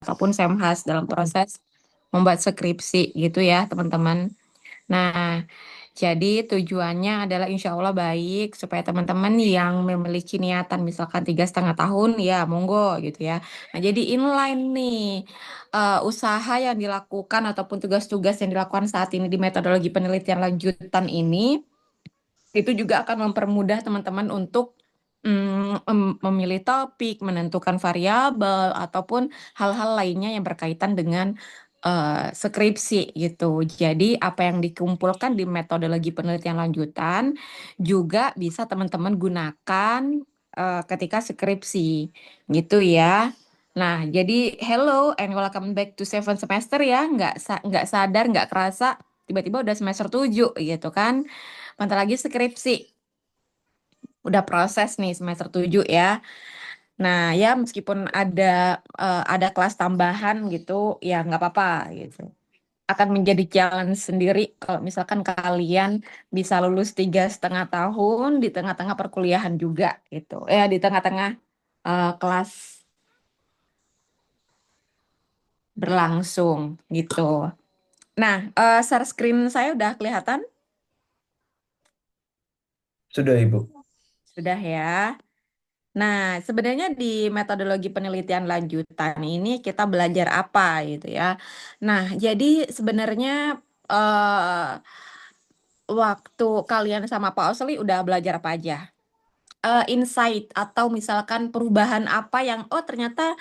ataupun Semhas dalam proses membuat skripsi gitu ya teman-teman. Nah, jadi tujuannya adalah insya Allah baik supaya teman-teman yang memiliki niatan misalkan 3,5 tahun ya monggo gitu ya. Nah, jadi inline nih usaha yang dilakukan ataupun tugas-tugas yang dilakukan saat ini di metodologi penelitian lanjutan ini itu juga akan mempermudah teman-teman untuk memilih topik, menentukan variabel, ataupun hal-hal lainnya yang berkaitan dengan skripsi gitu. Jadi apa yang dikumpulkan di metodologi penelitian lanjutan juga bisa teman-teman gunakan ketika skripsi gitu ya. Nah, jadi hello and welcome back to seven semester ya. Nggak sadar, nggak kerasa tiba-tiba udah semester 7 gitu kan. Bentar lagi skripsi. Udah proses nih semester 7 ya. Nah, ya meskipun ada kelas tambahan gitu, ya nggak apa-apa gitu. Akan menjadi challenge sendiri kalau misalkan kalian bisa lulus 3,5 tahun di tengah-tengah perkuliahan juga gitu. Di tengah-tengah kelas berlangsung gitu. Nah, share screen saya udah kelihatan? Sudah, Ibu. Sudah ya. Nah, sebenarnya di metodologi penelitian lanjutan ini kita belajar apa gitu ya. Nah, jadi sebenarnya waktu kalian sama Pak Osli udah belajar apa aja? Insight atau misalkan perubahan apa yang oh ternyata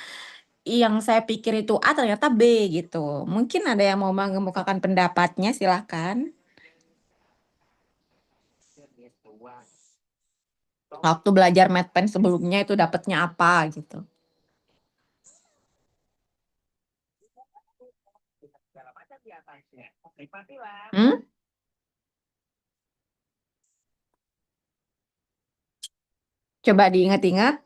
yang saya pikir itu A ternyata B gitu. Mungkin ada yang mau mengemukakan pendapatnya silahkan. Waktu belajar MedPen sebelumnya itu dapatnya apa gitu. Hmm? Coba diingat-ingat.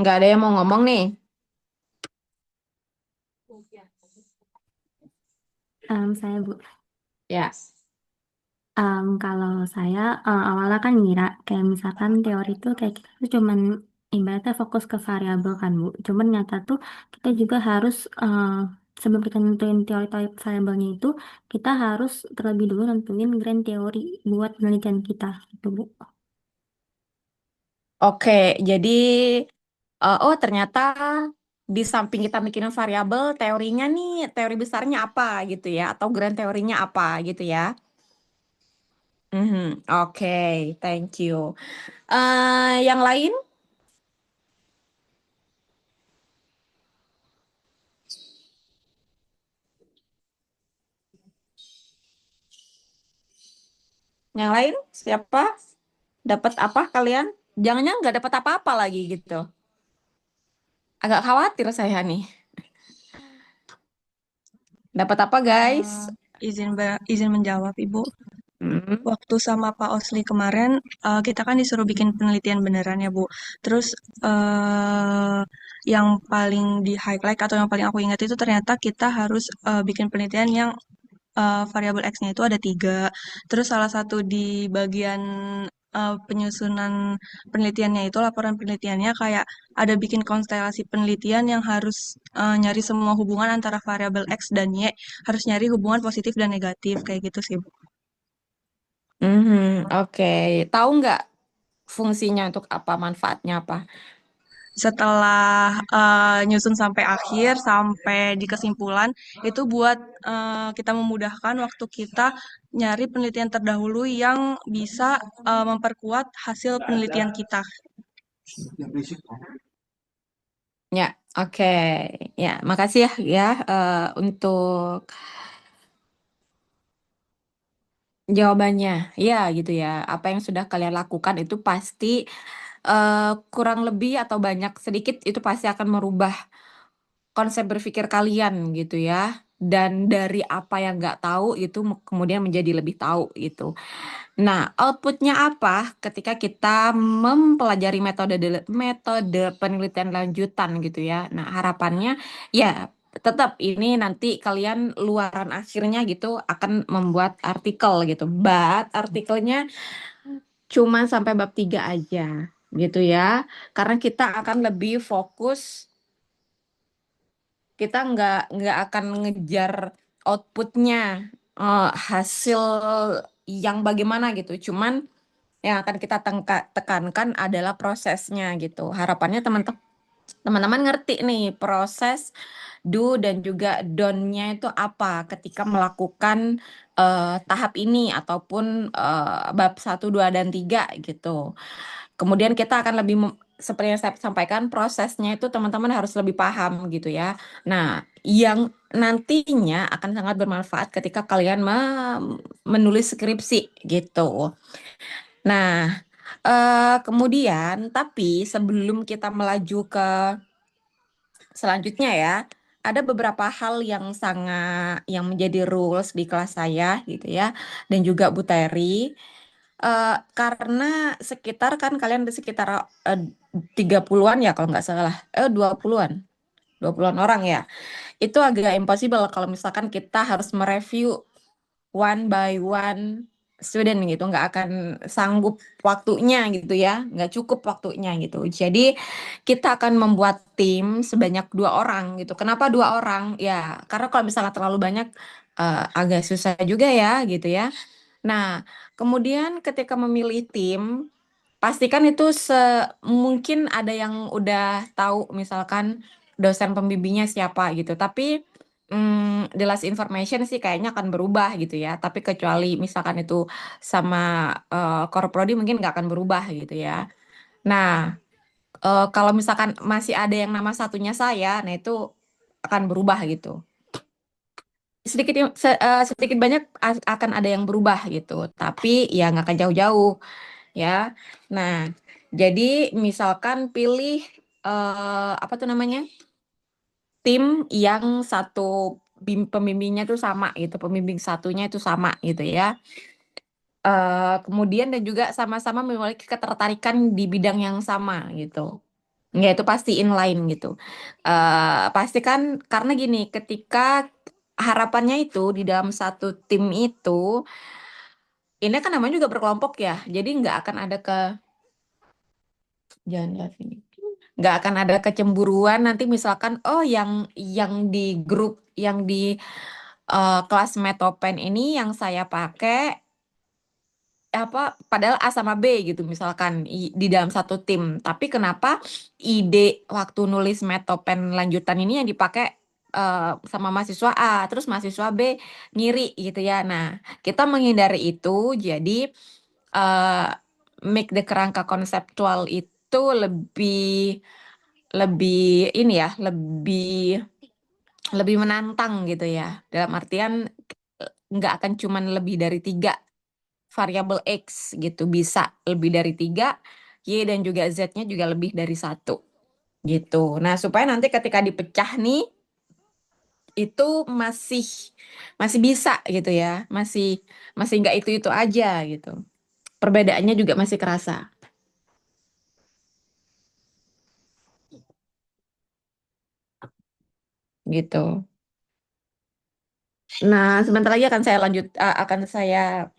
Nggak ada yang mau ngomong nih. Saya Bu, Ya. kalau saya awalnya kan ngira kayak misalkan teori itu kayak kita tuh cuman ibaratnya fokus ke variabel kan Bu. Cuman nyata tuh kita juga harus sebelum kita nentuin teori-teori variabelnya itu kita harus terlebih dulu nentuin grand teori buat penelitian kita gitu Bu. Oke, jadi oh ternyata di samping kita mikirin variabel, teorinya nih, teori besarnya apa gitu ya, atau grand teorinya apa gitu ya. Oke, thank you. Yang lain, yang lain siapa? Dapat apa kalian? Jangan-jangan nggak dapat apa-apa lagi gitu. Agak khawatir saya nih. Dapat apa guys? Izin menjawab, Ibu. Hmm. Waktu sama Pak Osli kemarin, kita kan disuruh bikin penelitian beneran ya, Bu. Terus yang paling di highlight atau yang paling aku ingat itu ternyata kita harus bikin penelitian yang variabel X-nya itu ada 3. Terus salah satu di bagian penyusunan penelitiannya itu, laporan penelitiannya kayak ada bikin konstelasi penelitian yang harus nyari semua hubungan antara variabel X dan Y, harus nyari hubungan positif dan negatif, kayak gitu sih, Bu. Oke. Tahu nggak fungsinya untuk apa, manfaatnya apa? Setelah nyusun sampai akhir, sampai di kesimpulan, itu buat kita memudahkan waktu kita nyari penelitian terdahulu yang bisa memperkuat hasil penelitian kita. Ya, oke. Ya, makasih ya untuk jawabannya. Ya, gitu ya. Apa yang sudah kalian lakukan itu pasti kurang lebih atau banyak sedikit itu pasti akan merubah konsep berpikir kalian gitu ya. Dan dari apa yang nggak tahu itu kemudian menjadi lebih tahu gitu. Nah, outputnya apa ketika kita mempelajari metode penelitian lanjutan gitu ya. Nah, harapannya ya tetap ini nanti kalian luaran akhirnya gitu akan membuat artikel gitu. But artikelnya cuma sampai bab 3 aja gitu ya. Karena kita akan lebih fokus, kita nggak akan ngejar outputnya, hasil yang bagaimana gitu. Cuman yang akan kita tekankan adalah prosesnya gitu. Harapannya teman-teman ngerti nih proses do dan juga don't-nya itu apa ketika melakukan tahap ini ataupun bab 1, 2, dan 3 gitu. Kemudian kita akan lebih seperti yang saya sampaikan, prosesnya itu teman-teman harus lebih paham gitu ya. Nah, yang nantinya akan sangat bermanfaat ketika kalian menulis skripsi gitu. Nah, kemudian tapi sebelum kita melaju ke selanjutnya ya, ada beberapa hal yang menjadi rules di kelas saya gitu ya, dan juga Bu Teri. Karena sekitar kan kalian di sekitar 30-an ya kalau nggak salah, 20-an, 20-an orang ya. Itu agak impossible kalau misalkan kita harus mereview one by one student gitu, nggak akan sanggup waktunya gitu ya, nggak cukup waktunya gitu. Jadi kita akan membuat tim sebanyak 2 orang gitu. Kenapa 2 orang? Ya karena kalau misalnya terlalu banyak agak susah juga ya gitu ya. Nah, kemudian ketika memilih tim, pastikan itu mungkin ada yang udah tahu misalkan dosen pembimbingnya siapa gitu. Tapi the last information sih kayaknya akan berubah gitu ya. Tapi kecuali misalkan itu sama Korprodi mungkin nggak akan berubah gitu ya. Nah, kalau misalkan masih ada yang nama satunya saya, nah itu akan berubah gitu. Sedikit banyak akan ada yang berubah gitu. Tapi ya nggak akan jauh-jauh ya. Nah, jadi misalkan pilih apa tuh namanya? Tim yang satu pembimbingnya tuh sama gitu, pembimbing satunya itu sama gitu ya. Kemudian dan juga sama-sama memiliki ketertarikan di bidang yang sama gitu. Ya itu pasti inline gitu. Pasti kan karena gini, ketika harapannya itu di dalam satu tim itu, ini kan namanya juga berkelompok ya. Jadi nggak akan ada jangan lihat ini. Nggak akan ada kecemburuan nanti misalkan oh yang di grup yang di kelas Metopen ini yang saya pakai apa padahal A sama B gitu misalkan di dalam satu tim. Tapi kenapa ide waktu nulis Metopen lanjutan ini yang dipakai sama mahasiswa A, terus mahasiswa B ngiri gitu ya. Nah, kita menghindari itu jadi eh, make the kerangka konseptual itu lebih lebih ini ya, lebih menantang gitu ya. Dalam artian nggak akan cuman lebih dari 3 variabel X gitu, bisa lebih dari 3, Y dan juga Z-nya juga lebih dari 1 gitu. Nah, supaya nanti ketika dipecah nih, itu masih masih bisa gitu ya, masih masih nggak itu aja gitu. Perbedaannya juga masih kerasa gitu. Nah, sebentar lagi akan saya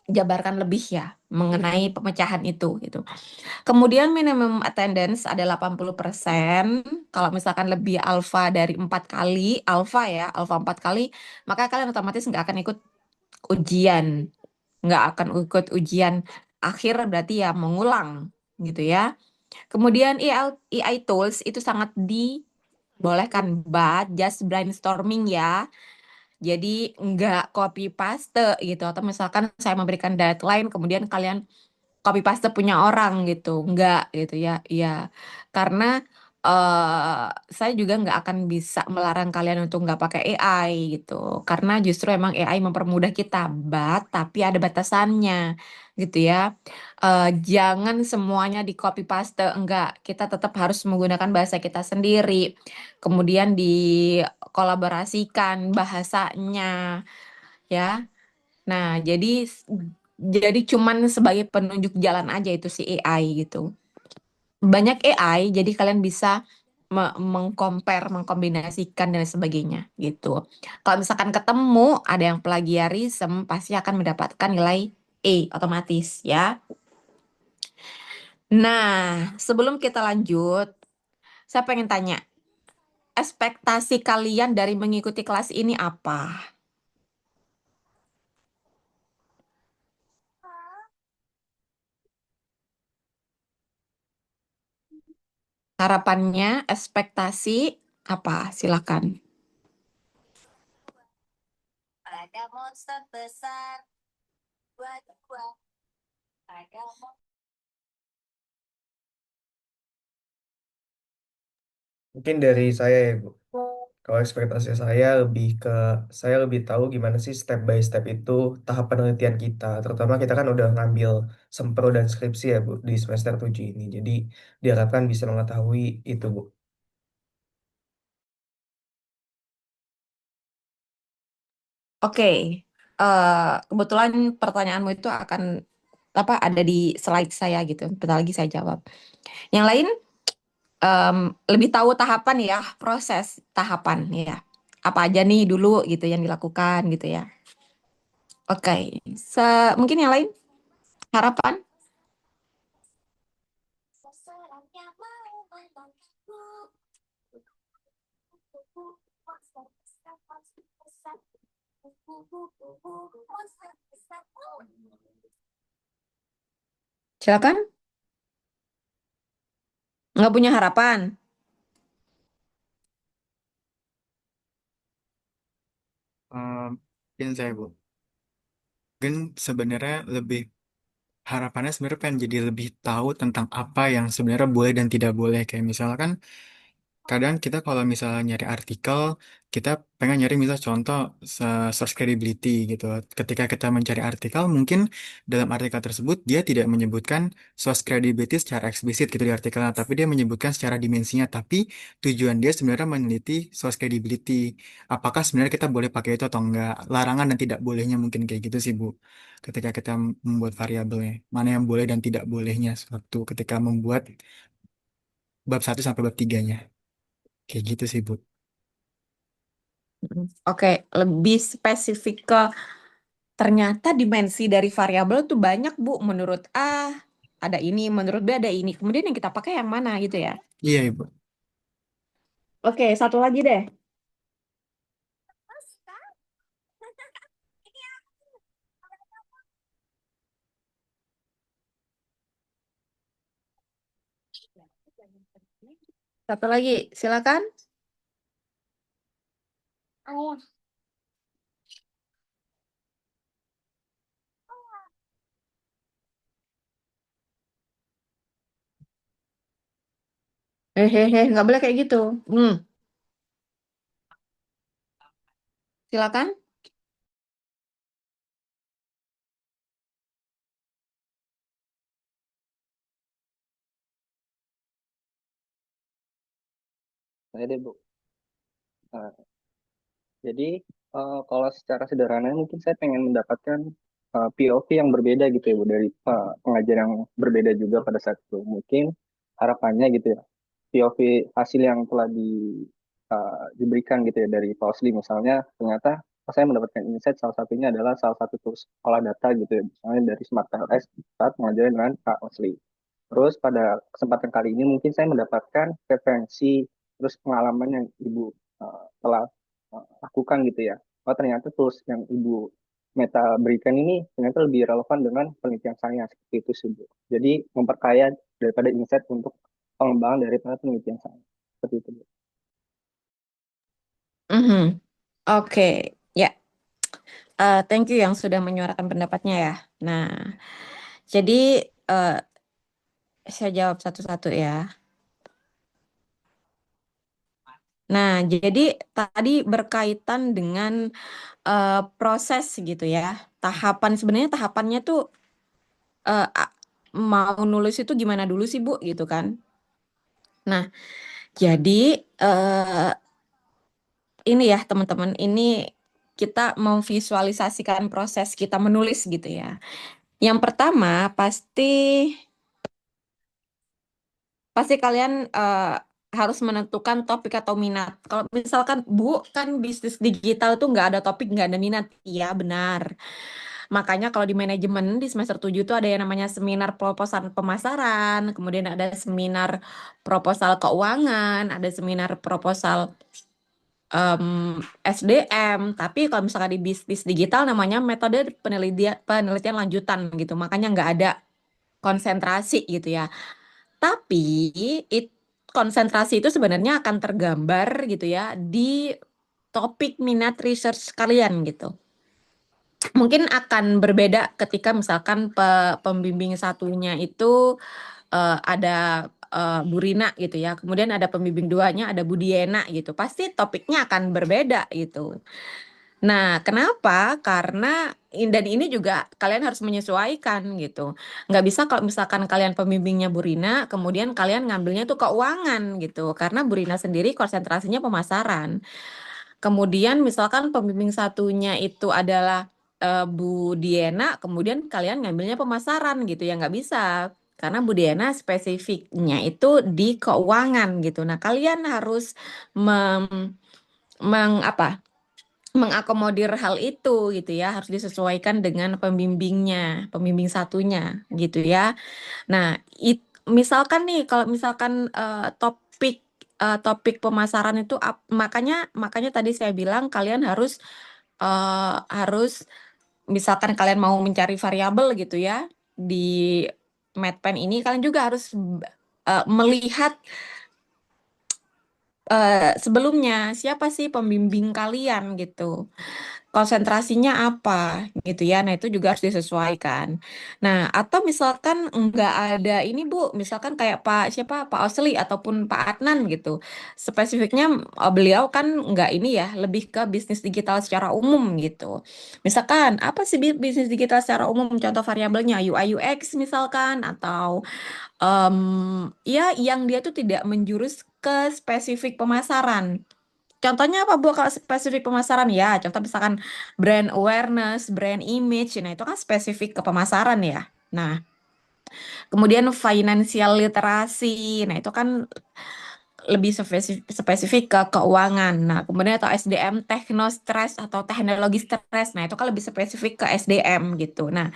jabarkan lebih ya mengenai pemecahan itu gitu. Kemudian minimum attendance ada 80%. Kalau misalkan lebih alfa dari 4 kali, alfa ya, alfa 4 kali, maka kalian otomatis nggak akan ikut ujian. Nggak akan ikut ujian akhir berarti ya mengulang gitu ya. Kemudian EI tools itu sangat dibolehkan, but just brainstorming ya. Jadi nggak copy paste gitu. Atau misalkan saya memberikan deadline, kemudian kalian copy paste punya orang gitu, enggak gitu ya, iya. Karena saya juga nggak akan bisa melarang kalian untuk nggak pakai AI gitu, karena justru emang AI mempermudah kita, tapi ada batasannya gitu ya. Jangan semuanya di copy paste, enggak. Kita tetap harus menggunakan bahasa kita sendiri, kemudian dikolaborasikan bahasanya ya. Nah, jadi cuman sebagai penunjuk jalan aja itu si AI gitu. Banyak AI, jadi kalian bisa mengcompare, mengkombinasikan dan sebagainya gitu. Kalau misalkan ketemu ada yang plagiarism, pasti akan mendapatkan nilai E otomatis ya. Nah, sebelum kita lanjut, saya pengen tanya, ekspektasi kalian dari mengikuti kelas ini apa? Harapannya, ekspektasi apa? Silakan. Mungkin dari saya ya, Bu. Kalau ekspektasi saya lebih tahu gimana sih step by step itu tahap penelitian kita. Terutama kita kan udah ngambil sempro dan skripsi ya, Bu, di semester 7 ini. Jadi diharapkan bisa mengetahui itu, Bu. Oke, kebetulan pertanyaanmu itu akan apa ada di slide saya gitu. Bentar lagi saya jawab. Yang lain em, lebih tahu tahapan ya, proses tahapan ya. Apa aja nih dulu gitu yang dilakukan gitu ya. Oke, mungkin yang lain harapan. Silakan. Nggak punya harapan. Mungkin saya, Bu. Mungkin sebenarnya lebih harapannya sebenarnya pengen jadi lebih tahu tentang apa yang sebenarnya boleh dan tidak boleh. Kayak misalkan kadang kita kalau misalnya nyari artikel, kita pengen nyari misal contoh source credibility gitu. Ketika kita mencari artikel, mungkin dalam artikel tersebut dia tidak menyebutkan source credibility secara eksplisit gitu di artikelnya, tapi dia menyebutkan secara dimensinya. Tapi tujuan dia sebenarnya meneliti source credibility. Apakah sebenarnya kita boleh pakai itu atau enggak? Larangan dan tidak bolehnya mungkin kayak gitu sih, Bu. Ketika kita membuat variabelnya, mana yang boleh dan tidak bolehnya suatu ketika membuat bab 1 sampai bab 3-nya. Kayak gitu sih, Bu. Oke, lebih spesifik ke ternyata dimensi dari variabel tuh banyak, Bu. Menurut A ada ini, menurut B ada ini. Kemudian yang kita pakai yang mana gitu ya. Iya, Ibu. Oke, satu lagi deh. Satu lagi, silakan. Hehehe, nggak boleh kayak gitu. Hmm, silakan. Saya deh, Bu. Nah, jadi kalau secara sederhana mungkin saya pengen mendapatkan POV yang berbeda gitu ya, Bu, dari pengajar yang berbeda juga pada saat itu. Mungkin harapannya gitu ya, POV hasil yang telah diberikan gitu ya dari Pak Osli misalnya, ternyata saya mendapatkan insight salah satunya adalah salah satu tools olah data gitu ya, misalnya dari Smart LS saat mengajar dengan Pak Osli. Terus pada kesempatan kali ini mungkin saya mendapatkan referensi terus pengalaman yang Ibu telah lakukan gitu ya. Oh ternyata tools yang Ibu Meta berikan ini ternyata lebih relevan dengan penelitian saya seperti itu sih Bu. Jadi memperkaya daripada insight untuk pengembangan daripada penelitian saya. Seperti itu Bu. Mhm. Oke, ya. Thank you yang sudah menyuarakan pendapatnya ya. Nah, jadi eh, saya jawab satu-satu ya. Nah, jadi tadi berkaitan dengan proses gitu ya. Sebenarnya tahapannya tuh eh, a- mau nulis itu gimana dulu sih Bu gitu kan. Nah, jadi eh, ini ya teman-teman, ini kita memvisualisasikan proses kita menulis gitu ya. Yang pertama pasti kalian harus menentukan topik atau minat. Kalau misalkan Bu kan bisnis digital tuh nggak ada topik, nggak ada minat, iya benar. Makanya kalau di manajemen di semester 7 itu ada yang namanya seminar proposal pemasaran, kemudian ada seminar proposal keuangan, ada seminar proposal SDM. Tapi kalau misalkan di bisnis digital namanya metode penelitian lanjutan gitu. Makanya nggak ada konsentrasi gitu ya. Tapi konsentrasi itu sebenarnya akan tergambar gitu ya di topik minat research kalian gitu. Mungkin akan berbeda ketika misalkan pembimbing satunya itu ada Bu Rina gitu ya. Kemudian ada pembimbing duanya ada Bu Diena gitu. Pasti topiknya akan berbeda gitu. Nah, kenapa? Karena dan ini juga kalian harus menyesuaikan gitu. Nggak bisa kalau misalkan kalian pembimbingnya Bu Rina, kemudian kalian ngambilnya tuh keuangan gitu. Karena Bu Rina sendiri konsentrasinya pemasaran. Kemudian misalkan pembimbing satunya itu adalah Bu Diena, kemudian kalian ngambilnya pemasaran gitu ya nggak bisa. Karena Bu Diena spesifiknya itu di keuangan gitu. Nah, kalian harus mem, apa? Mengakomodir hal itu gitu ya, harus disesuaikan dengan pembimbing satunya gitu ya. Nah, misalkan nih kalau misalkan topik pemasaran itu makanya makanya tadi saya bilang kalian harus misalkan kalian mau mencari variabel gitu ya di MedPen ini kalian juga harus melihat sebelumnya siapa sih pembimbing kalian gitu. Konsentrasinya apa gitu ya. Nah, itu juga harus disesuaikan. Nah, atau misalkan nggak ada ini Bu, misalkan kayak Pak Osli ataupun Pak Adnan gitu. Spesifiknya beliau kan nggak ini ya, lebih ke bisnis digital secara umum gitu. Misalkan apa sih bisnis digital secara umum? Contoh variabelnya UI UX misalkan atau ya yang dia tuh tidak menjurus ke spesifik pemasaran. Contohnya apa Bu kalau spesifik pemasaran ya? Contoh misalkan brand awareness, brand image, nah itu kan spesifik ke pemasaran ya. Nah, kemudian financial literasi, nah itu kan lebih spesifik ke keuangan. Nah, kemudian atau SDM techno-stress atau teknologi stres, nah itu kan lebih spesifik ke SDM gitu. Nah,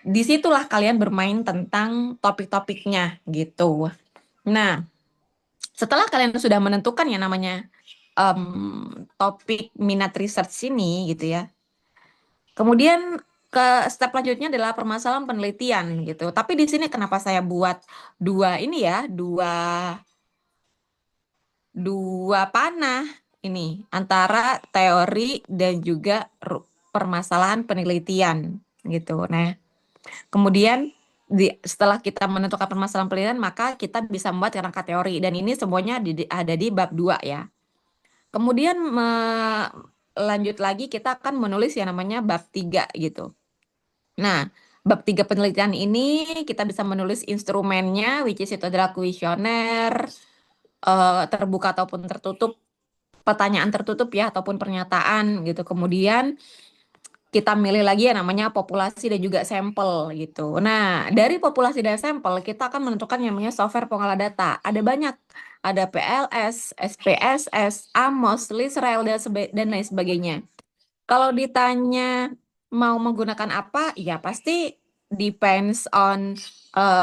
disitulah kalian bermain tentang topik-topiknya gitu. Nah, setelah kalian sudah menentukan yang namanya topik minat research ini gitu ya. Kemudian ke step selanjutnya adalah permasalahan penelitian gitu. Tapi di sini kenapa saya buat dua ini ya, dua panah ini antara teori dan juga permasalahan penelitian gitu. Nah, kemudian setelah kita menentukan permasalahan penelitian, maka kita bisa membuat kerangka teori dan ini semuanya ada di bab 2 ya. Kemudian lanjut lagi kita akan menulis yang namanya bab 3 gitu. Nah, bab 3 penelitian ini kita bisa menulis instrumennya, which is itu adalah kuesioner, terbuka ataupun tertutup, pertanyaan tertutup ya, ataupun pernyataan gitu. Kemudian kita milih lagi yang namanya populasi dan juga sampel gitu. Nah, dari populasi dan sampel kita akan menentukan yang namanya software pengolah data. Ada banyak, ada PLS, SPSS, AMOS, Lisrael dan lain sebagainya. Kalau ditanya mau menggunakan apa, ya pasti depends on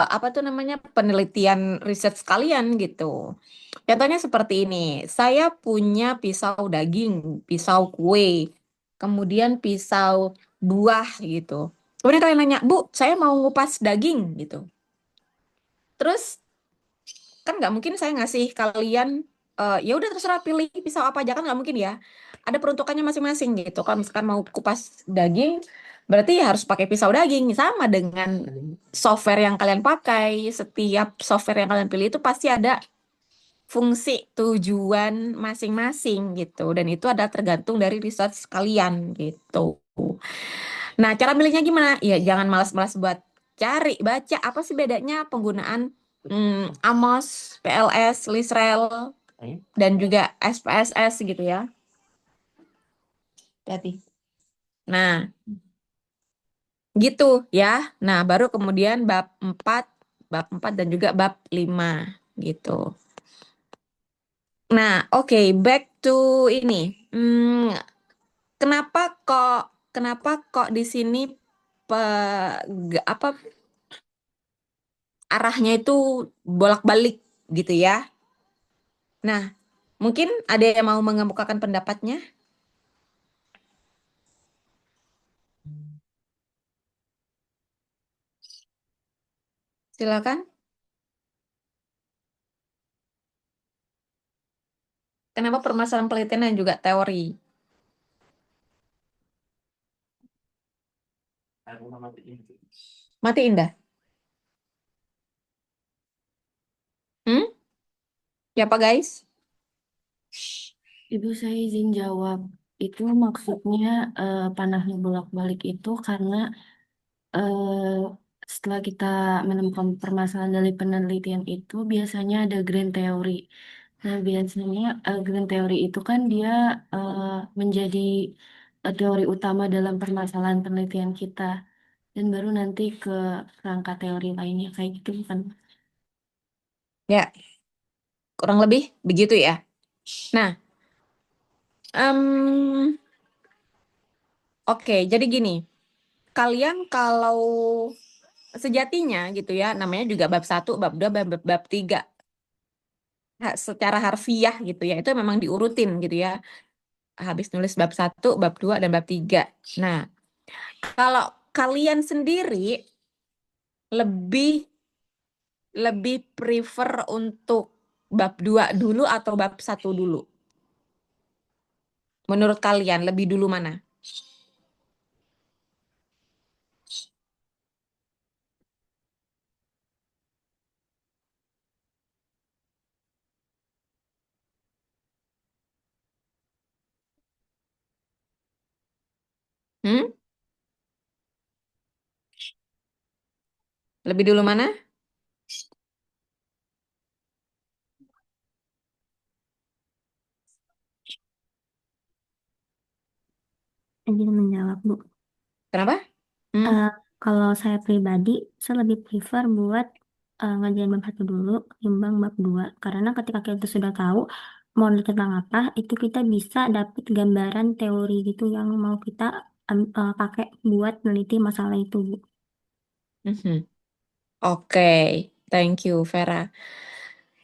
apa tuh namanya penelitian riset kalian gitu. Contohnya seperti ini, saya punya pisau daging, pisau kue, kemudian pisau buah gitu. Kemudian kalian nanya, Bu, saya mau ngupas daging gitu. Terus kan nggak mungkin saya ngasih kalian ya udah terserah pilih pisau apa aja kan nggak mungkin ya. Ada peruntukannya masing-masing gitu. Kalau misalkan mau kupas daging, berarti ya harus pakai pisau daging. Sama dengan software yang kalian pakai. Setiap software yang kalian pilih itu pasti ada fungsi tujuan masing-masing gitu. Dan itu ada tergantung dari research kalian gitu. Nah, cara milihnya gimana? Ya jangan malas-malas buat cari, baca apa sih bedanya penggunaan AMOS, PLS, Lisrel, dan juga SPSS gitu ya. Hati. Nah, gitu ya. Nah, baru kemudian bab 4 dan juga bab 5 gitu. Nah, oke, back to ini. Kenapa kok di sini apa arahnya itu bolak-balik gitu ya. Nah, mungkin ada yang mau mengemukakan pendapatnya? Silakan. Kenapa permasalahan penelitian dan juga teori? Matiin dah. Hmm? Ya Pak guys? Ibu saya izin jawab. Itu maksudnya panahnya bolak-balik itu karena eh, setelah kita menemukan permasalahan dari penelitian itu biasanya ada grand teori. Nah, biasanya grand teori itu kan dia eh, menjadi teori utama dalam permasalahan penelitian kita dan baru nanti ke rangka teori lainnya kayak gitu kan. Ya, kurang lebih begitu ya. Nah, em, oke, jadi gini. Kalian kalau sejatinya gitu ya, namanya juga bab 1, bab 2, bab 3. Secara harfiah gitu ya, itu memang diurutin gitu ya. Habis nulis bab 1, bab 2, dan bab 3. Nah, kalau kalian sendiri lebih lebih prefer untuk bab 2 dulu atau bab 1 dulu? Menurut kalian lebih dulu mana? Hmm? Lebih dulu mana? Izin menjawab, Bu. Kenapa? Hmm? Eh, Kalau saya pribadi, saya lebih prefer buat ngerjain bab 1 dulu, timbang bab 2. Karena ketika kita sudah tahu mau neliti tentang apa, itu kita bisa dapet gambaran teori gitu yang mau kita pakai buat meneliti masalah itu, Bu. Mhm. Oke, thank you Vera.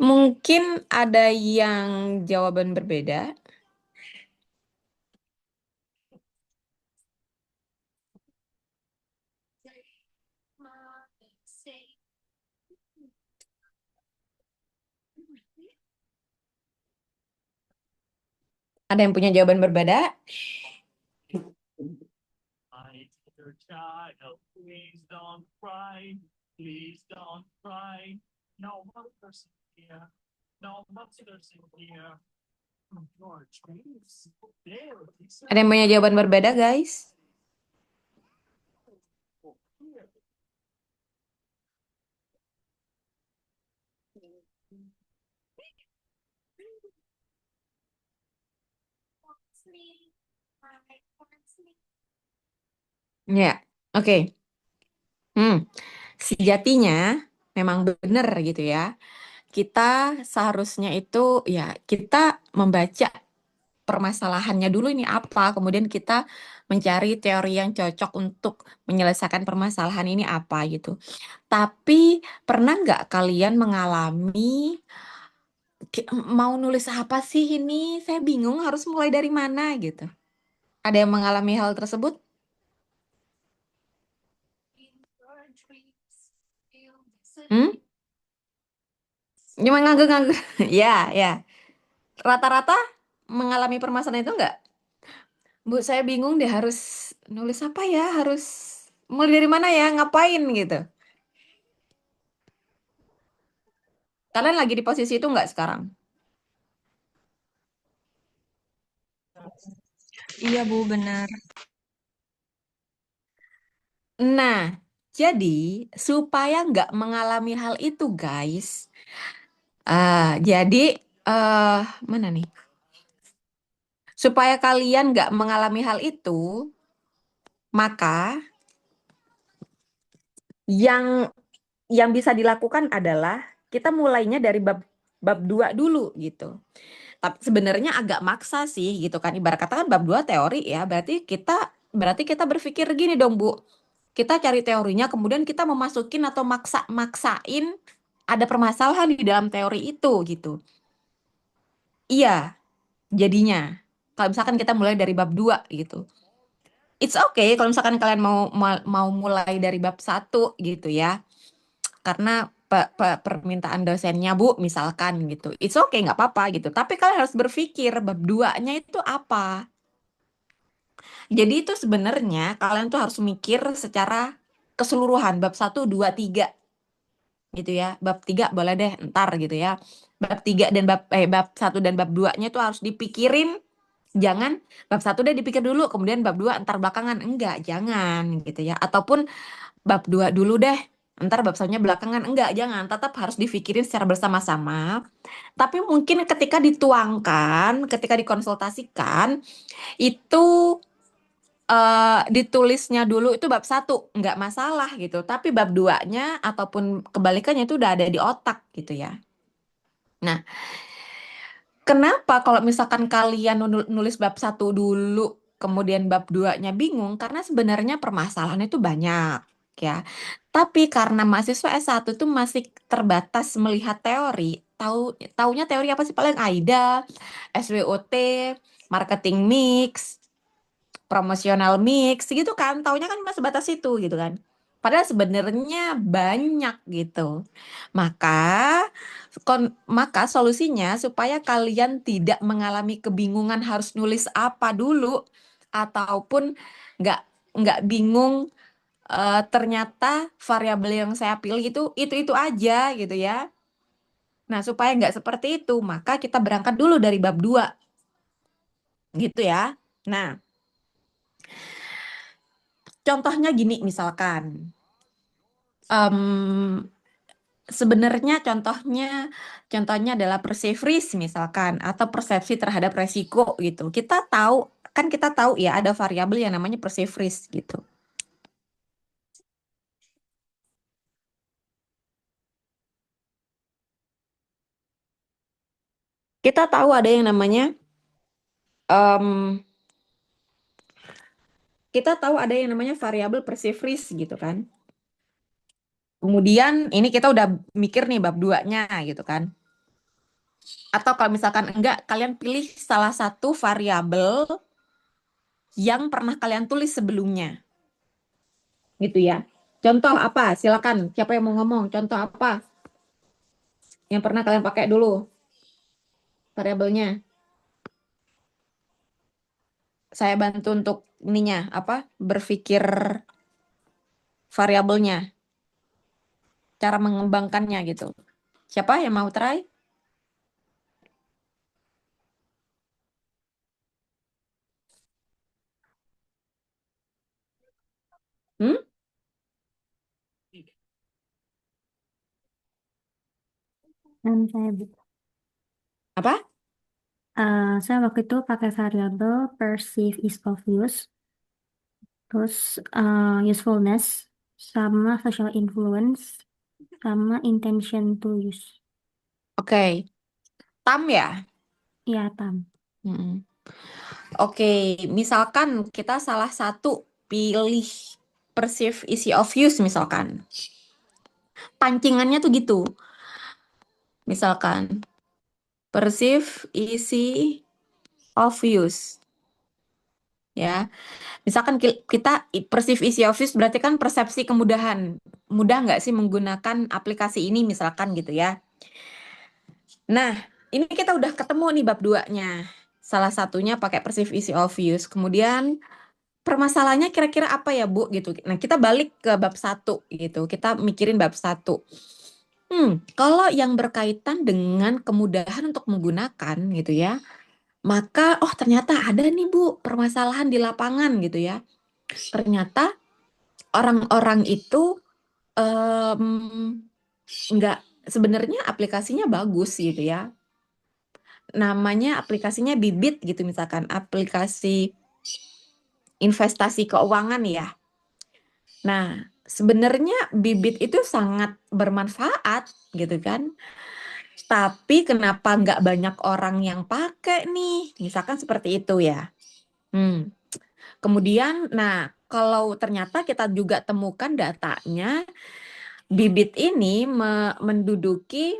Mungkin ada yang jawaban berbeda. Ada yang punya jawaban berbeda? Ada yang punya jawaban berbeda, guys? Ya, oke. Sejatinya memang benar gitu ya. Kita seharusnya itu ya kita membaca permasalahannya dulu ini apa, kemudian kita mencari teori yang cocok untuk menyelesaikan permasalahan ini apa gitu. Tapi pernah nggak kalian mengalami mau nulis apa sih ini? Saya bingung harus mulai dari mana gitu. Ada yang mengalami hal tersebut? Hmm? Cuma ngangguk-ngangguk. Ya, ya. Rata-rata mengalami permasalahan itu enggak? Bu, saya bingung deh harus nulis apa ya, harus mulai dari mana ya, ngapain gitu. Kalian lagi di posisi itu enggak sekarang? Iya, Bu, benar. Nah, jadi supaya nggak mengalami hal itu, guys. Jadi mana nih? Supaya kalian nggak mengalami hal itu, maka yang yang bisa dilakukan adalah kita mulainya dari bab bab 2 dulu gitu. Tapi sebenarnya agak maksa sih gitu kan. Ibarat kata kan bab 2 teori ya, berarti kita berpikir gini dong, Bu. kita cari teorinya, kemudian kita memasukin atau maksain ada permasalahan di dalam teori itu gitu. Iya, jadinya. Kalau misalkan kita mulai dari bab 2 gitu. It's okay kalau misalkan kalian mau mulai dari bab 1 gitu ya. Karena permintaan dosennya Bu misalkan gitu. It's okay, nggak apa-apa gitu. Tapi kalian harus berpikir bab 2-nya itu apa. Jadi itu sebenarnya kalian tuh harus mikir secara keseluruhan bab 1, 2, 3 gitu ya. Bab 3 boleh deh ntar gitu ya. Bab 3 dan bab 1 dan bab 2-nya itu harus dipikirin. Jangan bab 1 udah dipikir dulu, kemudian bab 2 ntar belakangan. Enggak, jangan gitu ya. Ataupun bab 2 dulu deh, ntar bab 1-nya belakangan. Enggak, jangan. Tetap harus dipikirin secara bersama-sama. Tapi mungkin ketika dituangkan, ketika dikonsultasikan, itu ditulisnya dulu itu bab 1 nggak masalah gitu. Tapi bab 2-nya ataupun kebalikannya itu udah ada di otak gitu ya. Nah, kenapa kalau misalkan kalian nulis bab 1 dulu, kemudian bab 2-nya bingung? Karena sebenarnya permasalahannya itu banyak ya. Tapi karena mahasiswa S1 itu masih terbatas melihat teori, taunya teori apa sih, paling AIDA, SWOT, marketing mix, promotional mix gitu kan, taunya kan cuma sebatas itu gitu kan. Padahal sebenarnya banyak gitu. Maka maka solusinya supaya kalian tidak mengalami kebingungan harus nulis apa dulu, ataupun nggak nggak bingung ternyata variabel yang saya pilih itu aja gitu ya. Nah, supaya nggak seperti itu, maka kita berangkat dulu dari bab 2 gitu ya. Nah, contohnya gini misalkan. Em, Sebenarnya contohnya adalah perceived risk misalkan, atau persepsi terhadap resiko gitu. Kita tahu ya ada variabel yang namanya perceived risk gitu. Kita tahu ada yang namanya em, variabel perceived risk gitu kan. Kemudian ini kita udah mikir nih bab 2-nya gitu kan. Atau kalau misalkan enggak, kalian pilih salah satu variabel yang pernah kalian tulis sebelumnya. Gitu ya. Contoh apa? Silakan. Siapa yang mau ngomong? Contoh apa yang pernah kalian pakai dulu variabelnya? Saya bantu untuk ininya apa? Berpikir variabelnya, cara mengembangkannya gitu. Siapa yang mau try? Hmm? Saya Apa? saya waktu itu pakai variabel perceive is of use, terus usefulness, sama social influence, sama intention to use. Oke. Tam ya? Iya, Tam. Mm-mm. Oke, misalkan kita salah satu pilih perceive easy of use misalkan. Pancingannya tuh gitu. Misalkan perceive easy of use. Ya, misalkan kita perceive easy of use berarti kan persepsi kemudahan. Mudah nggak sih menggunakan aplikasi ini misalkan gitu ya. Nah, ini kita udah ketemu nih bab 2-nya. Salah satunya pakai perceive easy of use. Kemudian permasalahannya kira-kira apa ya Bu gitu. Nah, kita balik ke bab 1 gitu. Kita mikirin bab 1. Kalau yang berkaitan dengan kemudahan untuk menggunakan gitu ya, maka ternyata ada nih Bu permasalahan di lapangan gitu ya. Ternyata orang-orang itu nggak, sebenarnya aplikasinya bagus gitu ya. Namanya aplikasinya Bibit gitu misalkan, aplikasi investasi keuangan ya. Nah, sebenarnya Bibit itu sangat bermanfaat gitu kan. Tapi kenapa nggak banyak orang yang pakai nih? Misalkan seperti itu ya. Kemudian, nah kalau ternyata kita juga temukan datanya, bibit ini menduduki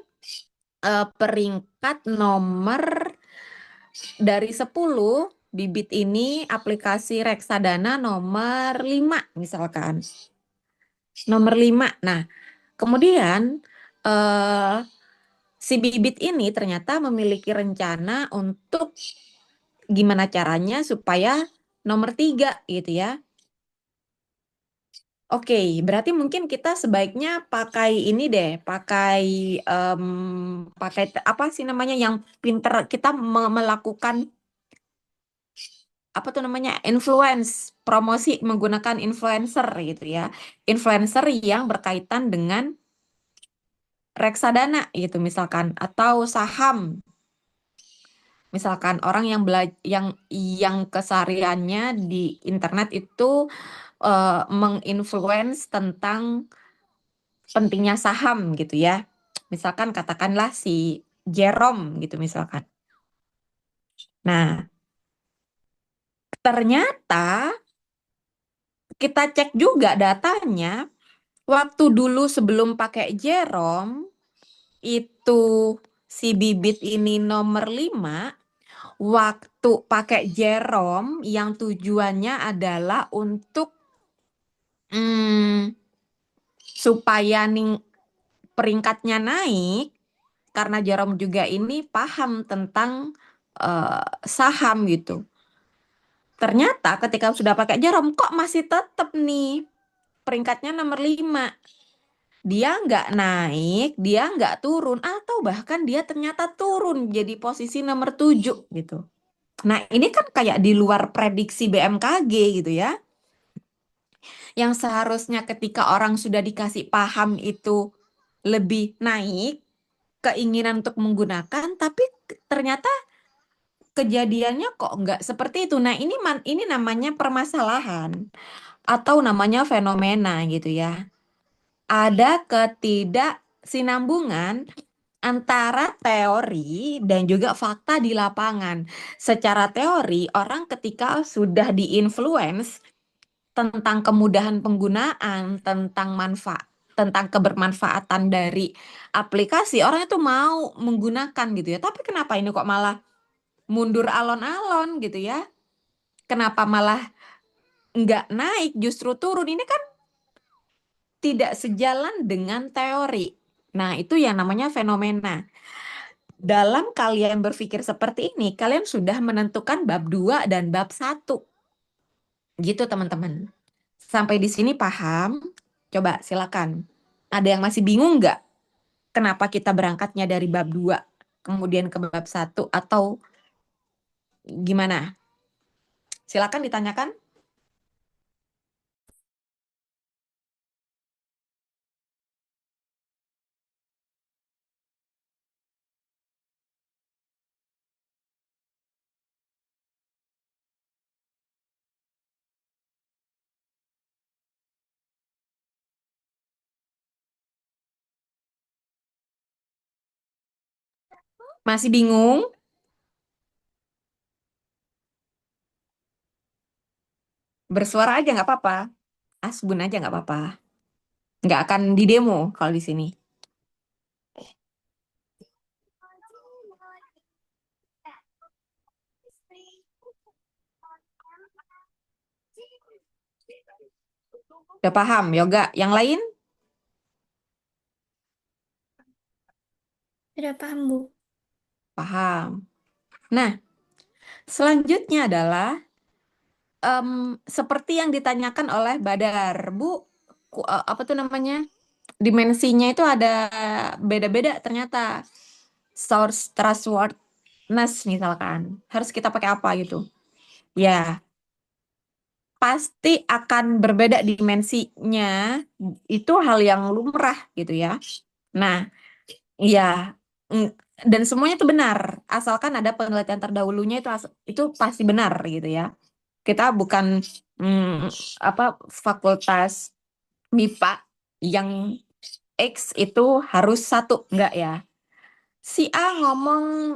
peringkat nomor dari 10, bibit ini aplikasi reksadana nomor 5 misalkan. Nomor 5. Nah, kemudian si bibit ini ternyata memiliki rencana untuk gimana caranya supaya nomor 3 gitu ya. Oke, berarti mungkin kita sebaiknya pakai ini deh, pakai apa sih namanya yang pinter, kita melakukan apa tuh namanya, influence, promosi menggunakan influencer gitu ya. Influencer yang berkaitan dengan reksadana gitu misalkan, atau saham. Misalkan orang yang kesehariannya di internet itu menginfluence tentang pentingnya saham gitu ya. Misalkan katakanlah si Jerome gitu misalkan. Nah, ternyata kita cek juga datanya, waktu dulu sebelum pakai Jerome itu si bibit ini nomor 5, waktu pakai Jerome yang tujuannya adalah untuk supaya peringkatnya naik, karena Jerome juga ini paham tentang saham gitu. Ternyata ketika sudah pakai Jerome kok masih tetap nih peringkatnya nomor 5. Dia nggak naik, dia nggak turun, atau bahkan dia ternyata turun jadi posisi nomor 7 gitu. Nah, ini kan kayak di luar prediksi BMKG gitu ya. Yang seharusnya ketika orang sudah dikasih paham itu lebih naik, keinginan untuk menggunakan, tapi ternyata kejadiannya kok nggak seperti itu. Nah, ini namanya permasalahan atau namanya fenomena gitu ya. Ada ketidaksinambungan antara teori dan juga fakta di lapangan. Secara teori, orang ketika sudah diinfluence tentang kemudahan penggunaan, tentang kebermanfaatan dari aplikasi, orang itu mau menggunakan gitu ya. Tapi kenapa ini kok malah mundur alon-alon gitu ya? Kenapa malah nggak naik, justru turun? Ini kan tidak sejalan dengan teori. Nah, itu yang namanya fenomena. Dalam kalian berpikir seperti ini, kalian sudah menentukan bab 2 dan bab 1. Gitu, teman-teman. Sampai di sini paham? Coba silakan. Ada yang masih bingung nggak? Kenapa kita berangkatnya dari bab 2, kemudian ke bab 1, atau gimana? Silakan ditanyakan. Masih bingung? Bersuara aja nggak apa-apa. Asbun aja nggak apa-apa. Nggak akan di demo kalau di sini. Udah paham, Yoga? Yang lain? Sudah paham, Bu. Paham. Nah, selanjutnya adalah seperti yang ditanyakan oleh Badar, Bu, apa tuh namanya? Dimensinya itu ada beda-beda ternyata. Source trustworthiness misalkan. Harus kita pakai apa gitu. Ya, pasti akan berbeda dimensinya. Itu hal yang lumrah gitu ya. Nah, ya, dan semuanya itu benar. Asalkan ada penelitian terdahulunya itu pasti benar gitu ya. Kita bukan apa fakultas MIPA yang X itu harus 1, enggak ya. Si A ngomong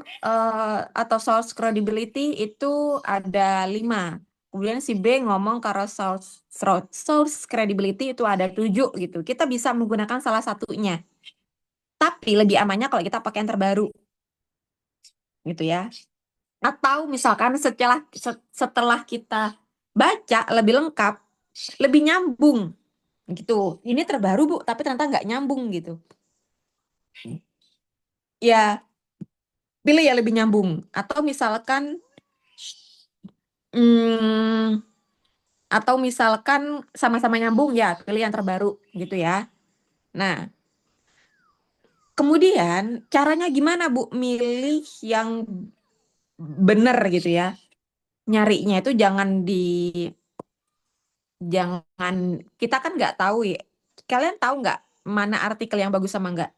atau source credibility itu ada 5. kemudian si B ngomong kalau source credibility itu ada 7 gitu. Kita bisa menggunakan salah satunya. Tapi lebih amannya kalau kita pakai yang terbaru gitu ya. Atau misalkan setelah kita baca lebih lengkap, lebih nyambung gitu. Ini terbaru Bu, tapi ternyata nggak nyambung gitu. Ya, pilih ya lebih nyambung. Atau misalkan hmm, sama-sama nyambung ya, pilih yang terbaru gitu ya. Nah, kemudian caranya gimana Bu milih yang benar gitu ya. Nyarinya itu jangan kita kan nggak tahu ya. Kalian tahu nggak mana artikel yang bagus sama nggak?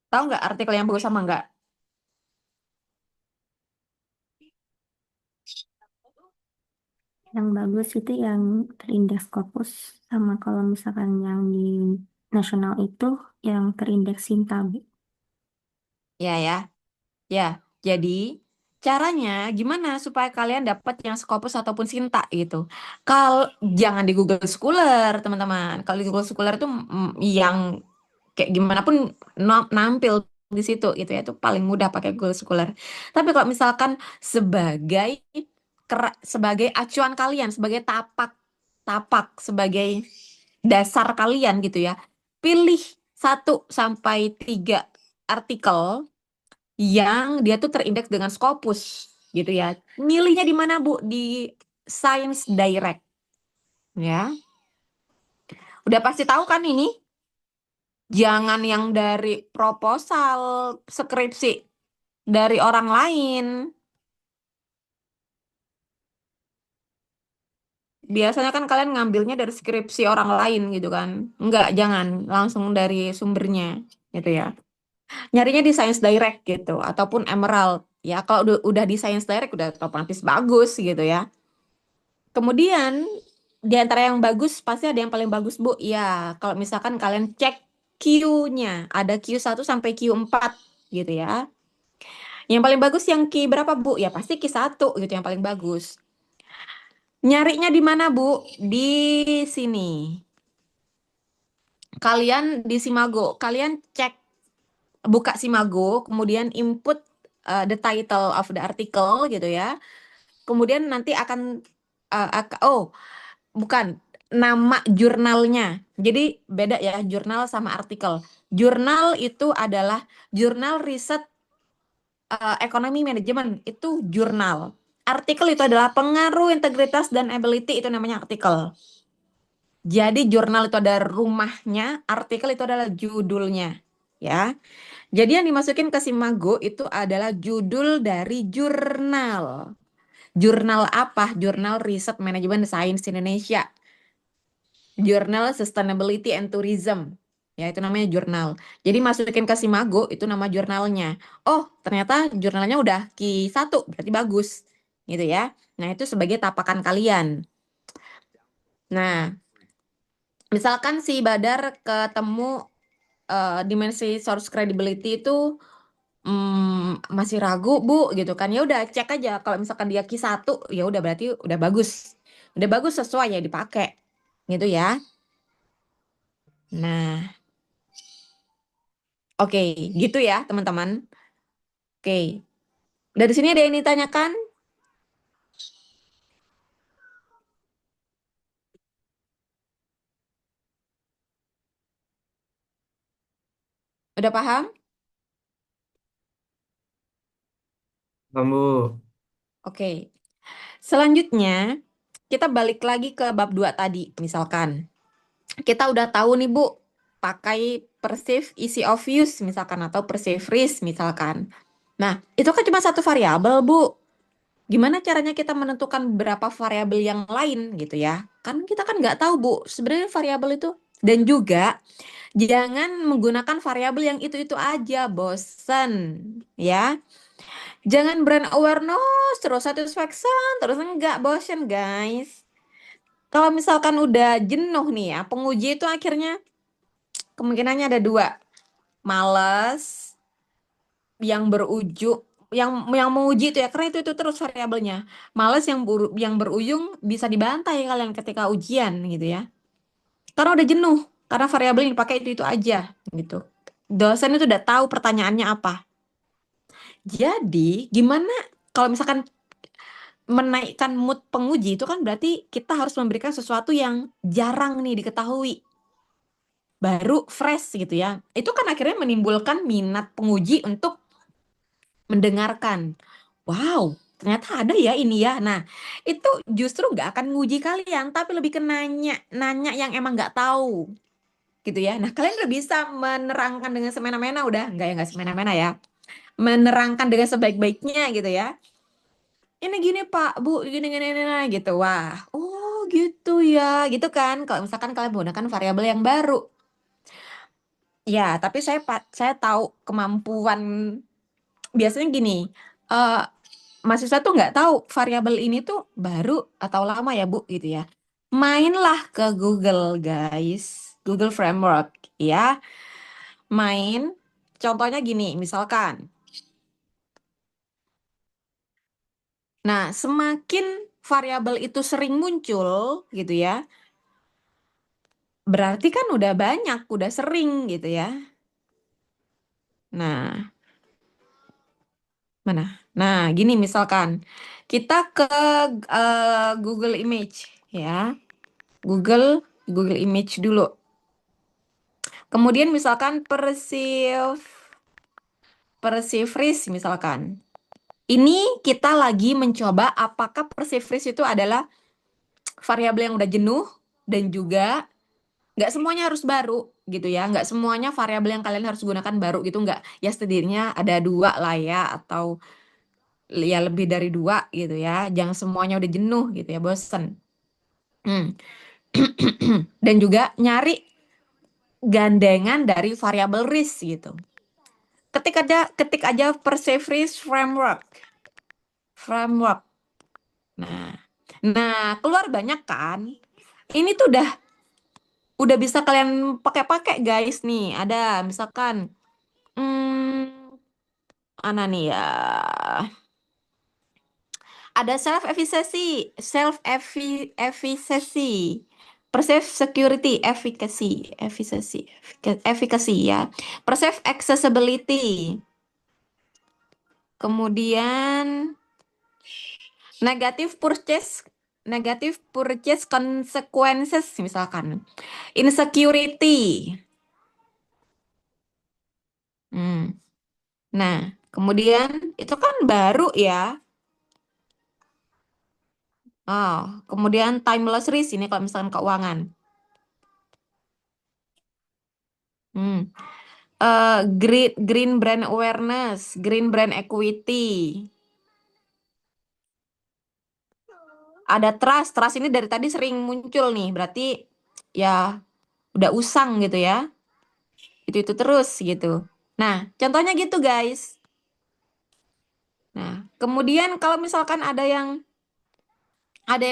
Tahu nggak artikel yang bagus sama nggak? Yang bagus itu yang terindeks Scopus, sama kalau misalkan yang di nasional itu yang terindeks Sinta, Bu. Ya ya. Ya, jadi caranya gimana supaya kalian dapat yang Scopus ataupun Sinta gitu. Kalau jangan di Google Scholar, teman-teman. Kalau di Google Scholar itu yang kayak gimana pun nampil di situ gitu ya. Itu paling mudah pakai Google Scholar. Tapi kalau misalkan sebagai sebagai acuan kalian, sebagai tapak sebagai dasar kalian gitu ya. Pilih 1 sampai 3 artikel yang dia tuh terindeks dengan Scopus gitu ya. Milihnya di mana Bu? Di Science Direct ya. Udah pasti tahu kan ini? Jangan yang dari proposal skripsi dari orang lain. Biasanya kan kalian ngambilnya dari skripsi orang lain gitu kan. Enggak, jangan langsung dari sumbernya gitu ya. Nyarinya di Science Direct gitu ataupun Emerald. Ya, kalau udah di Science Direct udah otomatis bagus gitu ya. Kemudian di antara yang bagus pasti ada yang paling bagus Bu. Ya, kalau misalkan kalian cek Q-nya, ada Q1 sampai Q4 gitu ya. Yang paling bagus yang Q berapa Bu? Ya pasti Q1 gitu yang paling bagus. Nyarinya di mana Bu? Di sini. Kalian di Simago, kalian cek buka Simago, kemudian input the title of the article gitu ya. Kemudian nanti akan bukan nama jurnalnya. Jadi beda ya jurnal sama artikel. Jurnal itu adalah jurnal riset ekonomi manajemen, itu jurnal. Artikel itu adalah pengaruh, integritas, dan ability, itu namanya artikel. Jadi jurnal itu ada rumahnya, artikel itu adalah judulnya. Ya. Jadi yang dimasukin ke Simago itu adalah judul dari jurnal. Jurnal apa? Jurnal Riset Manajemen Sains Indonesia. Jurnal Sustainability and Tourism. Ya, itu namanya jurnal. Jadi masukin ke Simago, itu nama jurnalnya. Oh, ternyata jurnalnya udah Q1, berarti bagus. Gitu ya. Nah, itu sebagai tapakan kalian. Nah, misalkan si Badar ketemu dimensi source credibility itu masih ragu, Bu, gitu kan. Ya udah cek aja. Kalau misalkan dia Q1, ya udah berarti udah bagus. Udah bagus sesuai ya dipakai. Gitu ya. Nah, oke, gitu ya teman-teman. Oke, dari sini ada yang ditanyakan? Udah paham? Kamu Oke. Selanjutnya, kita balik lagi ke bab 2 tadi. Misalkan, kita udah tahu nih Bu, pakai perceive easy of use misalkan, atau perceive risk misalkan. Nah, itu kan cuma satu variabel Bu. Gimana caranya kita menentukan berapa variabel yang lain gitu ya? Kan kita kan nggak tahu Bu, sebenarnya variabel itu. Dan juga jangan menggunakan variabel yang itu-itu aja, bosen ya. Jangan brand awareness terus satisfaction terus, enggak, bosen guys. Kalau misalkan udah jenuh nih ya, penguji itu akhirnya kemungkinannya ada dua. Males, yang berujung, yang menguji itu ya, karena itu terus variabelnya. Males yang berujung bisa dibantai kalian ketika ujian gitu ya. Karena udah jenuh, karena variabel yang dipakai itu aja gitu. Dosen itu udah tahu pertanyaannya apa. Jadi, gimana kalau misalkan menaikkan mood penguji itu kan berarti kita harus memberikan sesuatu yang jarang nih diketahui, baru fresh gitu ya. Itu kan akhirnya menimbulkan minat penguji untuk mendengarkan. Wow, ternyata ada ya ini ya. Nah, itu justru nggak akan nguji kalian, tapi lebih ke nanya yang emang nggak tahu gitu ya. Nah, kalian udah bisa menerangkan dengan semena-mena, udah nggak ya, nggak semena-mena ya. Menerangkan dengan sebaik-baiknya gitu ya. Ini gini Pak, Bu, gini, gitu. Wah, oh gitu ya, gitu kan. Kalau misalkan kalian menggunakan variabel yang baru. Ya, tapi saya tahu kemampuan, biasanya gini, eh mahasiswa tuh nggak tahu variabel ini tuh baru atau lama ya Bu, gitu ya. Mainlah ke Google guys, Google Framework ya. Main, contohnya gini, misalkan. Nah, semakin variabel itu sering muncul gitu ya, berarti kan udah banyak, udah sering gitu ya. Nah, mana? Nah, gini misalkan kita ke Google Image ya. Google Image dulu. Kemudian misalkan Persifris misalkan. Ini kita lagi mencoba apakah Persifris itu adalah variabel yang udah jenuh dan juga nggak semuanya harus baru gitu ya. Nggak semuanya variabel yang kalian harus gunakan baru gitu, nggak. Ya setidaknya ada dua lah ya, atau ya lebih dari dua gitu ya. Jangan semuanya udah jenuh gitu ya, bosen. Hmm. Dan juga nyari gandengan dari variabel risk gitu. Ketik aja Perseverance framework. Nah, keluar banyak kan? Ini tuh udah bisa kalian pakai-pakai guys nih. Ada misalkan mana nih ya? Ada self efficacy, perceive security, efficacy ya. Perceive accessibility. Kemudian negative purchase consequences misalkan. Insecurity. Hmm. Nah, kemudian itu kan baru ya. Oh, kemudian timeless risk ini kalau misalkan keuangan. Hmm. Green brand awareness, green brand equity. Ada trust ini dari tadi sering muncul nih, berarti ya udah usang gitu ya. Itu terus gitu. Nah, contohnya gitu guys. Nah, kemudian kalau misalkan ada yang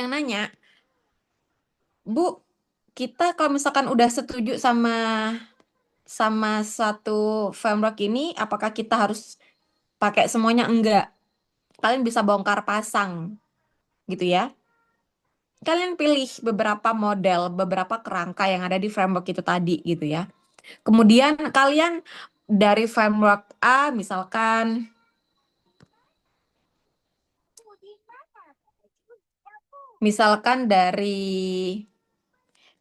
nanya, Bu, kita kalau misalkan udah setuju sama satu framework ini, apakah kita harus pakai semuanya? Enggak. Kalian bisa bongkar pasang gitu ya. Kalian pilih beberapa model, beberapa kerangka yang ada di framework itu tadi gitu ya. Kemudian kalian dari framework A misalkan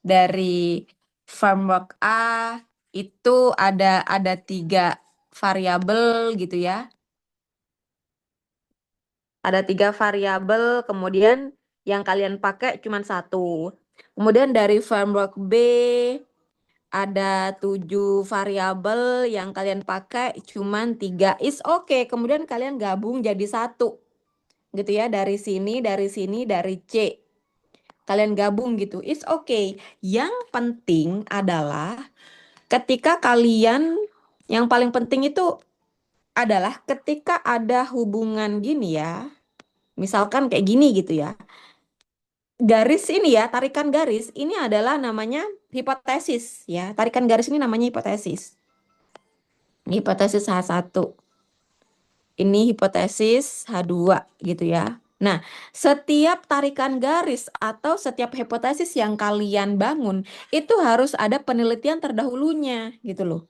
dari framework A itu ada 3 variabel gitu ya. Ada 3 variabel, kemudian yang kalian pakai cuma 1. Kemudian dari framework B ada 7 variabel, yang kalian pakai cuma 3. Is okay. Kemudian kalian gabung jadi 1. Gitu ya, dari sini, dari C. Kalian gabung gitu. Is okay. Yang penting adalah ketika yang paling penting itu adalah ketika ada hubungan gini ya. Misalkan kayak gini gitu ya. garis ini ya, tarikan garis ini adalah namanya hipotesis ya. Tarikan garis ini namanya hipotesis. Hipotesis H1. Ini hipotesis H2 gitu ya. Nah, setiap tarikan garis atau setiap hipotesis yang kalian bangun itu harus ada penelitian terdahulunya gitu loh.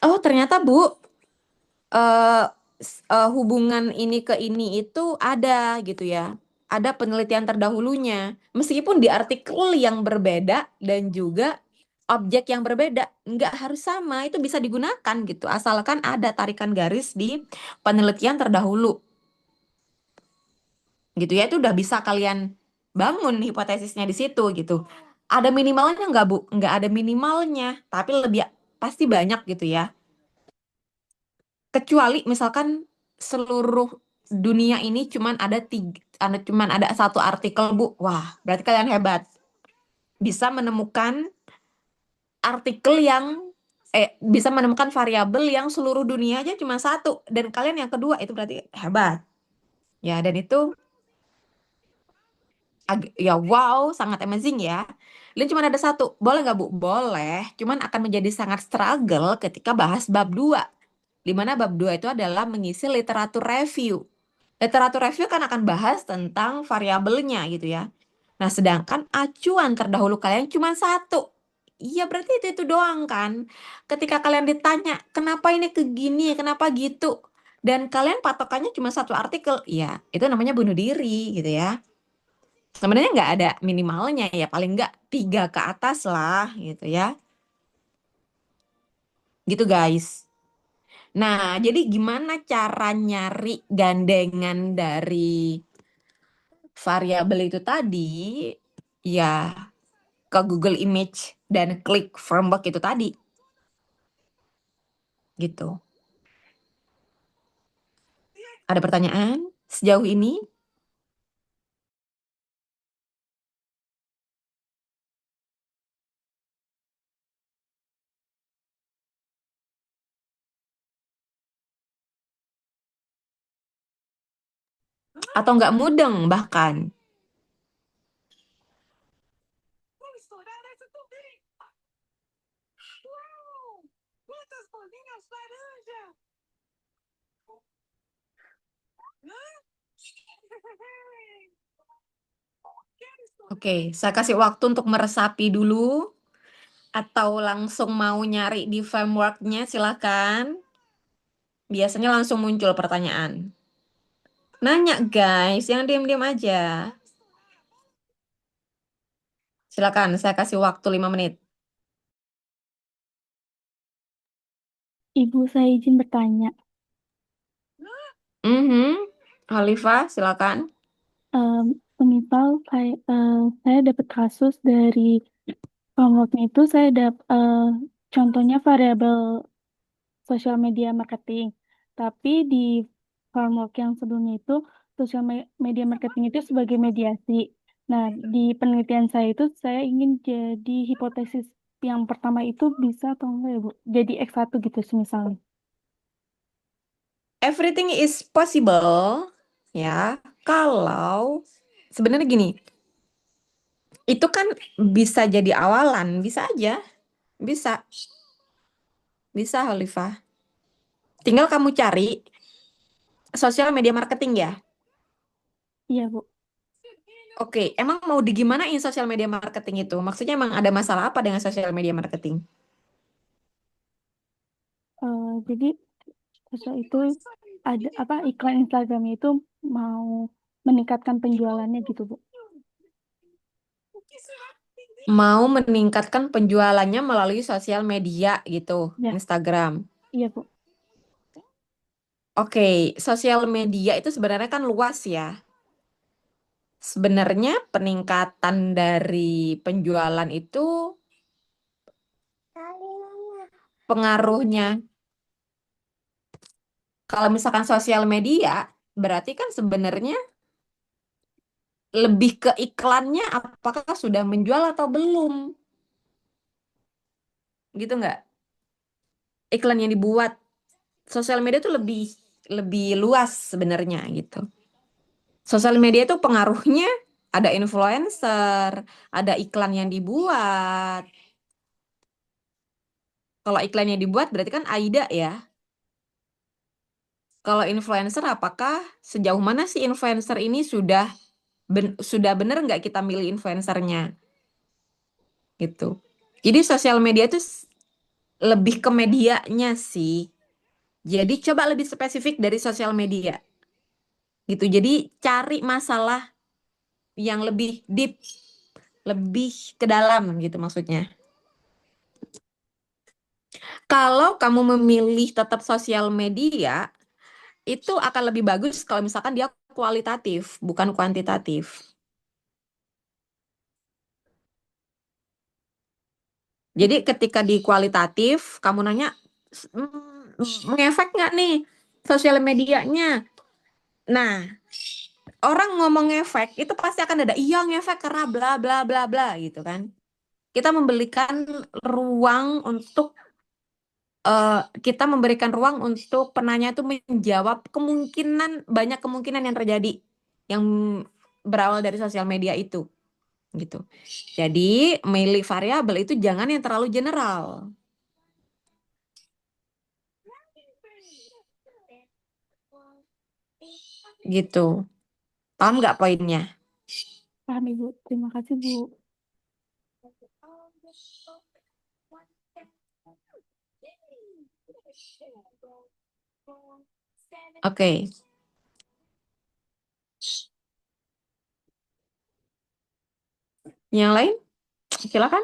Oh, ternyata Bu, eh, hubungan ini ke ini itu ada gitu ya. Ada penelitian terdahulunya. Meskipun di artikel yang berbeda dan juga objek yang berbeda, nggak harus sama, itu bisa digunakan gitu. Asalkan ada tarikan garis di penelitian terdahulu. Gitu ya, itu udah bisa kalian bangun hipotesisnya di situ gitu. Ada minimalnya nggak Bu? Nggak ada minimalnya, tapi lebih pasti banyak gitu ya. Kecuali misalkan seluruh dunia ini cuman ada satu artikel Bu. Wah, berarti kalian hebat. Bisa menemukan artikel yang bisa menemukan variabel yang seluruh dunia aja cuma satu dan kalian yang kedua itu berarti hebat. Ya, dan itu ya wow, sangat amazing ya. Dan cuma ada satu. Boleh nggak Bu? Boleh. Cuman akan menjadi sangat struggle ketika bahas bab 2. Di mana bab 2 itu adalah mengisi literatur review. Literatur review kan akan bahas tentang variabelnya gitu ya. Nah, sedangkan acuan terdahulu kalian cuma satu. Iya, berarti itu doang kan. Ketika kalian ditanya, kenapa ini begini, kenapa gitu. Dan kalian patokannya cuma satu artikel. Ya, itu namanya bunuh diri gitu ya. Sebenarnya nggak ada minimalnya ya, paling nggak 3 ke atas lah gitu ya. Gitu guys. Nah, jadi gimana cara nyari gandengan dari variabel itu tadi? Ya, ke Google Image dan klik framework itu tadi. Gitu. Ada pertanyaan sejauh ini? Atau nggak mudeng bahkan? Oke, saya kasih waktu untuk meresapi dulu. Atau langsung mau nyari di frameworknya, silakan. Biasanya langsung muncul pertanyaan. Nanya guys, yang diam-diam aja. Silakan, saya kasih waktu 5 menit. Ibu, saya izin bertanya. Khalifah, silakan. Semisal saya dapat kasus dari frameworknya itu, contohnya variabel sosial media marketing. Tapi di framework yang sebelumnya itu, media marketing itu sebagai mediasi. Nah, di penelitian saya itu, saya ingin jadi hipotesis yang pertama itu bisa atau enggak ya, Bu? Jadi X1 gitu misalnya. Everything is possible, ya. Kalau sebenarnya gini, itu kan bisa jadi awalan, bisa aja, bisa, bisa Khalifah. Tinggal kamu cari sosial media marketing ya. Iya, Bu. Oke, emang mau digimanain sosial media marketing itu? Maksudnya emang ada masalah apa dengan sosial media marketing? Jadi sesuatu itu ada apa iklan Instagramnya itu mau meningkatkan penjualannya gitu, Bu. Mau meningkatkan penjualannya melalui sosial media gitu, Ya, Instagram. iya, Bu. Oke, sosial media itu sebenarnya kan luas ya. Sebenarnya peningkatan dari penjualan itu pengaruhnya, kalau misalkan sosial media, berarti kan sebenarnya lebih ke iklannya apakah sudah menjual atau belum. Gitu nggak? Iklan yang dibuat sosial media itu lebih luas sebenarnya gitu. Sosial media itu pengaruhnya ada influencer, ada iklan yang dibuat. Kalau iklannya dibuat berarti kan Aida ya. Kalau influencer, apakah sejauh mana sih influencer ini sudah benar nggak kita milih influencernya gitu. Jadi sosial media itu lebih ke medianya sih. Jadi coba lebih spesifik dari sosial media gitu. Jadi cari masalah yang lebih deep, lebih ke dalam gitu maksudnya. Kalau kamu memilih tetap sosial media, itu akan lebih bagus kalau misalkan dia kualitatif, bukan kuantitatif. Jadi ketika di kualitatif, kamu nanya, ngefek nggak nih sosial medianya? Nah, orang ngomong ngefek, itu pasti akan ada, iya ngefek karena bla bla bla bla gitu kan. Kita memberikan ruang untuk, eh, kita memberikan ruang untuk penanya itu menjawab banyak kemungkinan yang terjadi, yang berawal dari sosial media itu gitu. Jadi milih variabel itu jangan yang terlalu general gitu. Paham nggak poinnya? Paham Ibu. Terima kasih Bu. Oke. Yang lain silakan.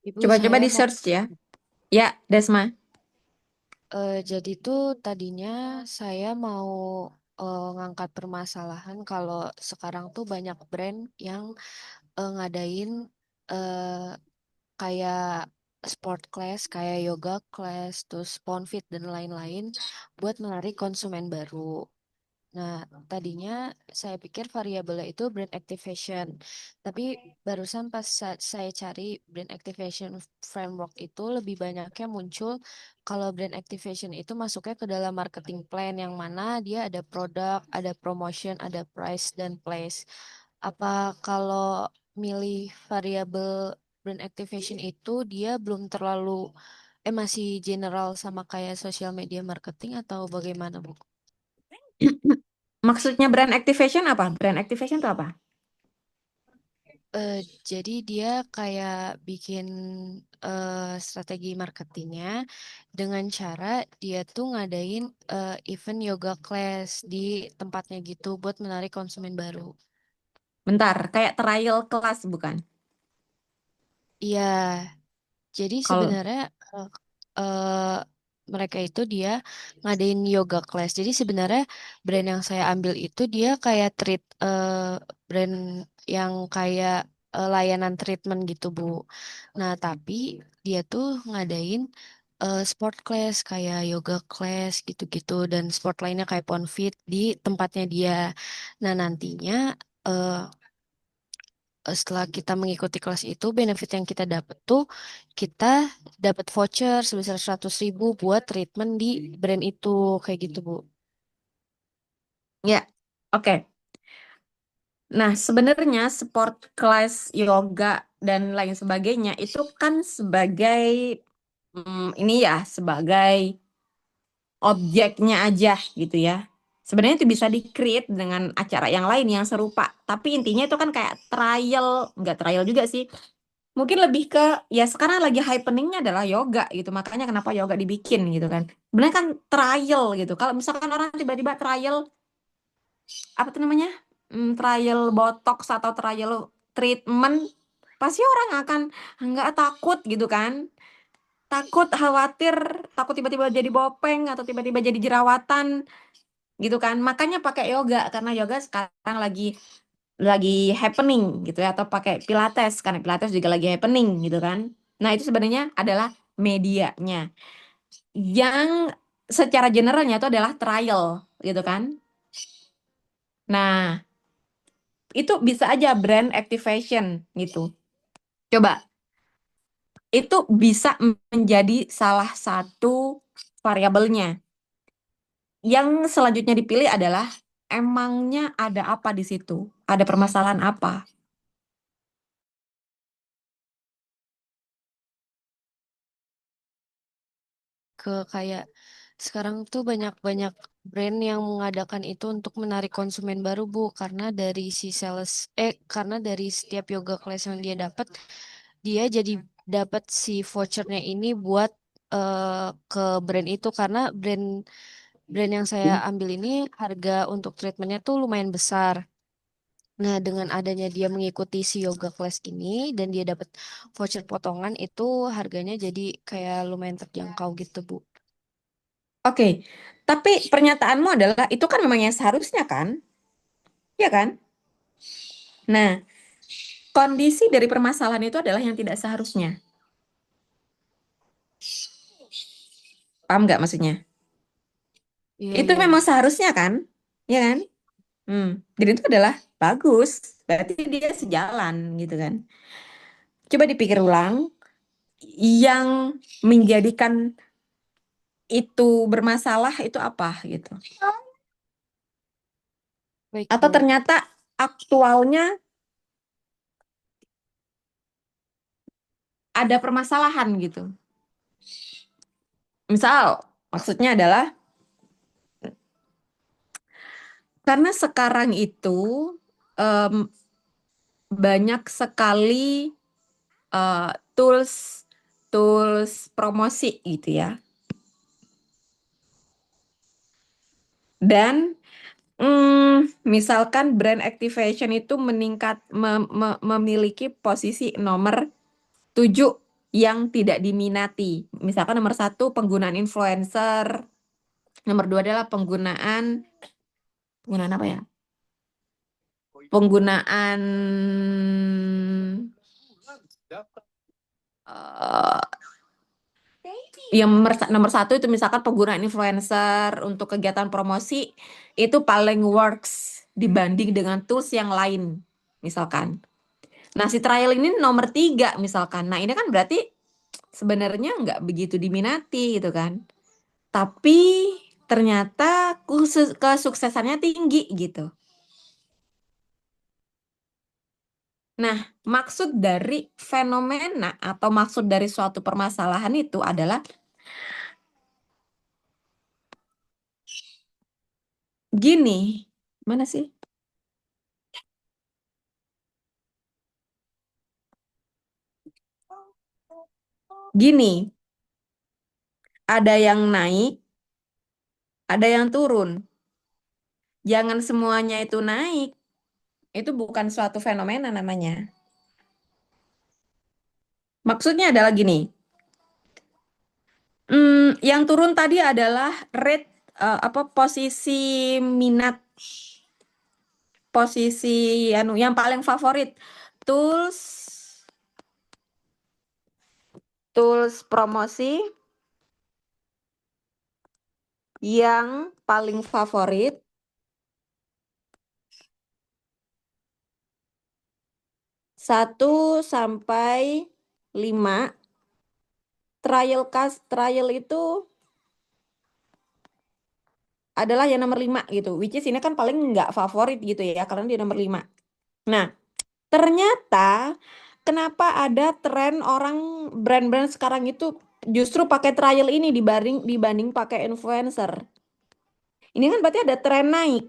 Ibu, Coba-coba saya di mau, search ya. Ya, Desma. jadi tuh tadinya saya mau ngangkat permasalahan kalau sekarang tuh banyak brand yang ngadain eh, kayak sport class, kayak yoga class, terus Ponfit dan lain-lain buat menarik konsumen baru. Nah, tadinya saya pikir variabelnya itu brand activation. Tapi barusan pas saya cari brand activation framework itu lebih banyaknya muncul kalau brand activation itu masuknya ke dalam marketing plan yang mana dia ada produk, ada promotion, ada price dan place. Apa kalau milih variabel brand activation itu dia belum terlalu masih general sama kayak social media marketing atau bagaimana, Bu? Maksudnya brand activation apa? Brand activation itu apa? Eh, jadi dia kayak bikin strategi marketingnya dengan cara dia tuh ngadain event yoga class di tempatnya gitu buat menarik konsumen baru. Bentar, kayak trial kelas bukan? Iya, jadi Kalau sebenarnya eh, eh, mereka itu dia ngadain yoga class. Jadi sebenarnya brand yang saya ambil itu dia kayak brand yang kayak layanan treatment gitu, Bu. Nah, tapi dia tuh ngadain sport class kayak yoga class gitu-gitu dan sport lainnya kayak Ponfit di tempatnya dia. Nah, nantinya eh, setelah kita mengikuti kelas itu, benefit yang kita dapat tuh kita dapat voucher sebesar 100.000 buat treatment di brand itu kayak gitu, Bu. ya, oke. Nah, sebenarnya sport class, yoga dan lain sebagainya itu kan sebagai, ini ya, sebagai objeknya aja gitu ya. Sebenarnya itu bisa di-create dengan acara yang lain yang serupa. Tapi intinya itu kan kayak trial, nggak trial juga sih. Mungkin lebih ke, ya sekarang lagi happeningnya adalah yoga gitu. Makanya kenapa yoga dibikin gitu kan. Sebenarnya kan trial gitu. Kalau misalkan orang tiba-tiba trial, apa tuh namanya? Trial botox atau trial treatment, pasti orang akan nggak takut gitu kan. Takut, khawatir, takut tiba-tiba jadi bopeng atau tiba-tiba jadi jerawatan gitu kan. Makanya pakai yoga karena yoga sekarang lagi happening gitu ya, atau pakai pilates karena pilates juga lagi happening gitu kan. Nah, itu sebenarnya adalah medianya. Yang secara generalnya itu adalah trial, gitu kan. Nah, itu bisa aja brand activation gitu. Coba, itu bisa menjadi salah satu variabelnya. Yang selanjutnya dipilih adalah emangnya ada apa di situ? Ada permasalahan apa? Ke kayak sekarang tuh banyak-banyak brand yang mengadakan itu untuk menarik konsumen baru, Bu, karena dari si sales karena dari setiap yoga class yang dia dapat, dia jadi dapat si vouchernya ini buat ke brand itu, karena brand brand yang saya ambil ini harga untuk treatmentnya tuh lumayan besar. Nah, dengan adanya dia mengikuti si yoga class ini dan dia dapat voucher potongan, itu harganya jadi kayak lumayan terjangkau gitu, Bu. Oke, tapi pernyataanmu adalah itu kan memang yang seharusnya kan? Ya kan? Nah, kondisi dari permasalahan itu adalah yang tidak seharusnya. Paham nggak maksudnya? Iya, Itu iya. memang seharusnya kan? Ya kan? Jadi itu adalah bagus. Berarti dia sejalan gitu kan. Coba dipikir ulang, yang menjadikan itu bermasalah itu apa gitu. Baik, Atau Bu. ternyata aktualnya ada permasalahan gitu. Misal, maksudnya adalah karena sekarang itu em, banyak sekali tools tools promosi gitu ya. Dan misalkan brand activation itu memiliki posisi nomor 7 yang tidak diminati. Misalkan nomor 1 penggunaan influencer, nomor 2 adalah penggunaan apa ya? Penggunaan eh, yang nomor 1 itu misalkan penggunaan influencer untuk kegiatan promosi itu paling works dibanding dengan tools yang lain, misalkan. Nah, si trial ini nomor 3 misalkan. Nah, ini kan berarti sebenarnya nggak begitu diminati gitu kan. Tapi ternyata kesuksesannya tinggi gitu. Nah, maksud dari fenomena atau maksud dari suatu permasalahan itu adalah gini. Mana sih? Gini, ada yang naik, ada yang turun. Jangan semuanya itu naik. Itu bukan suatu fenomena namanya. Maksudnya adalah gini. Yang turun tadi adalah rate posisi minat, posisi yang paling favorit tools tools promosi yang paling favorit 1 sampai 5. Trial itu adalah yang nomor 5 gitu. Which is ini kan paling nggak favorit gitu ya, karena dia nomor 5. Nah, ternyata kenapa ada tren orang brand-brand sekarang itu justru pakai trial ini dibanding pakai influencer. Ini kan berarti ada tren naik,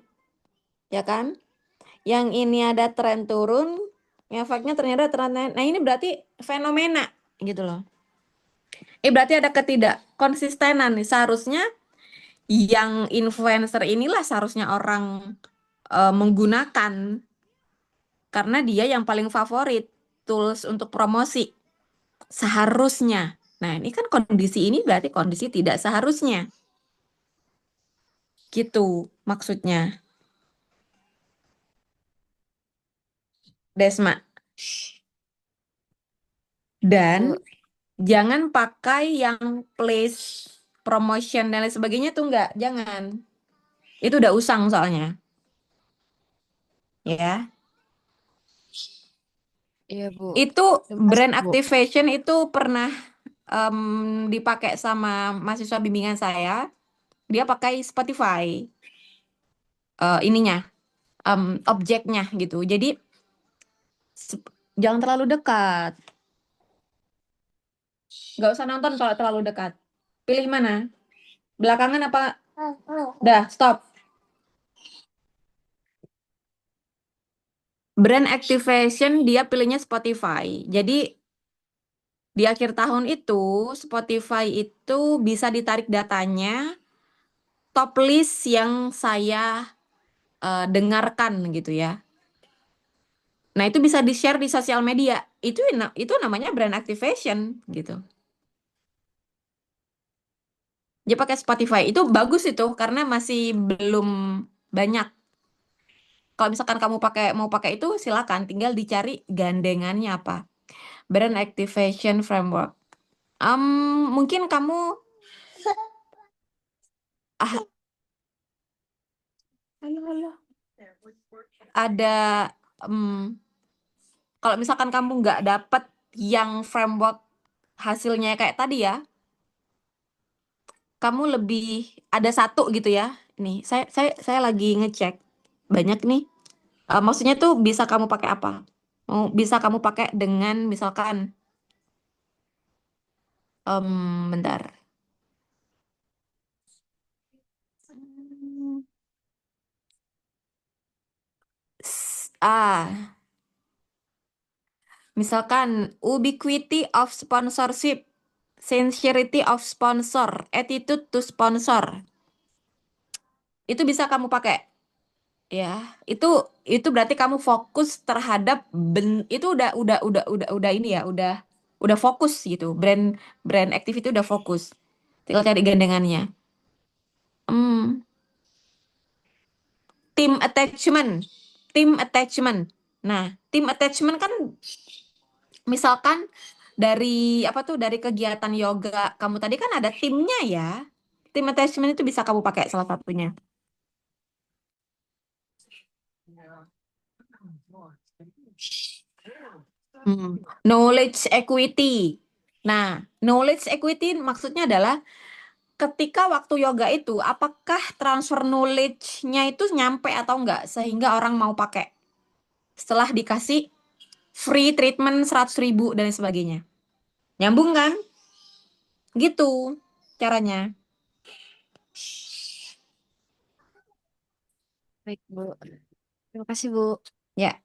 ya kan? Yang ini ada tren turun, efeknya ternyata tren naik. Nah, ini berarti fenomena gitu loh. Berarti ada ketidakkonsistenan nih. Seharusnya yang influencer inilah seharusnya orang menggunakan karena dia yang paling favorit tools untuk promosi. Seharusnya. Nah, ini kan kondisi ini berarti kondisi tidak seharusnya. Gitu maksudnya. Desma. Dan Eh, Jangan pakai yang place promotion dan lain sebagainya tuh enggak, jangan. Itu udah usang soalnya. Ya. Iya, Bu. Itu Terima kasih, brand Bu. activation itu pernah dipakai sama mahasiswa bimbingan saya. Dia pakai Spotify ininya, objeknya gitu. Jadi jangan terlalu dekat. Nggak usah nonton kalau terlalu dekat. Pilih mana? Belakangan apa? Dah, stop. Brand activation dia pilihnya Spotify. Jadi di akhir tahun itu Spotify itu bisa ditarik datanya top list yang saya dengarkan gitu ya. Nah, itu bisa di-share di sosial media. Itu namanya brand activation gitu. Dia pakai Spotify. Itu bagus itu karena masih belum banyak. Kalau misalkan kamu mau pakai itu silakan, tinggal dicari gandengannya apa. Brand activation framework. Mungkin kamu ah, ada kalau misalkan kamu nggak dapet yang framework hasilnya kayak tadi ya, kamu lebih ada satu gitu ya. Nih, saya lagi ngecek banyak nih. Maksudnya tuh bisa kamu pakai apa? Bisa kamu pakai dengan misalkan, bentar. Misalkan ubiquity of sponsorship, sincerity of sponsor, attitude to sponsor. Itu bisa kamu pakai. Ya, itu berarti kamu fokus terhadap itu udah ini ya, udah fokus gitu. Brand brand activity udah fokus. Tinggal cari gandengannya. Hmm, Team attachment. Team attachment. Nah, team attachment kan misalkan dari apa tuh dari kegiatan yoga kamu tadi kan ada timnya ya. Team attachment itu bisa kamu pakai salah satunya. Knowledge equity. Nah, knowledge equity maksudnya adalah ketika waktu yoga itu, apakah transfer knowledge-nya itu nyampe atau enggak sehingga orang mau pakai setelah dikasih free treatment 100.000 dan sebagainya. Nyambung kan? Gitu caranya. Baik, Bu. Terima kasih, Bu. Ya,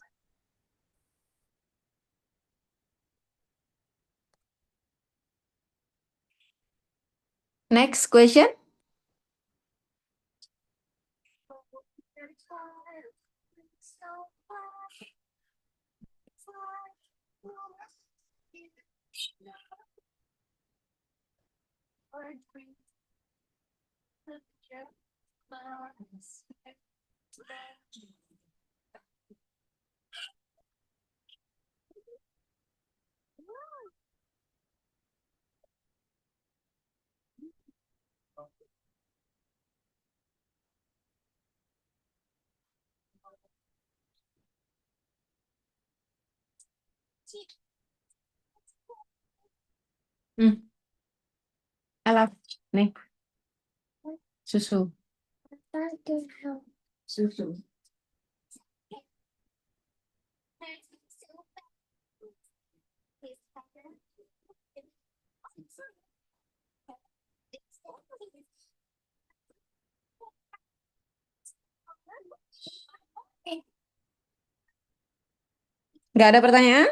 next question. Hmm, Elaf, nih susu. Susu. Nggak ada pertanyaan?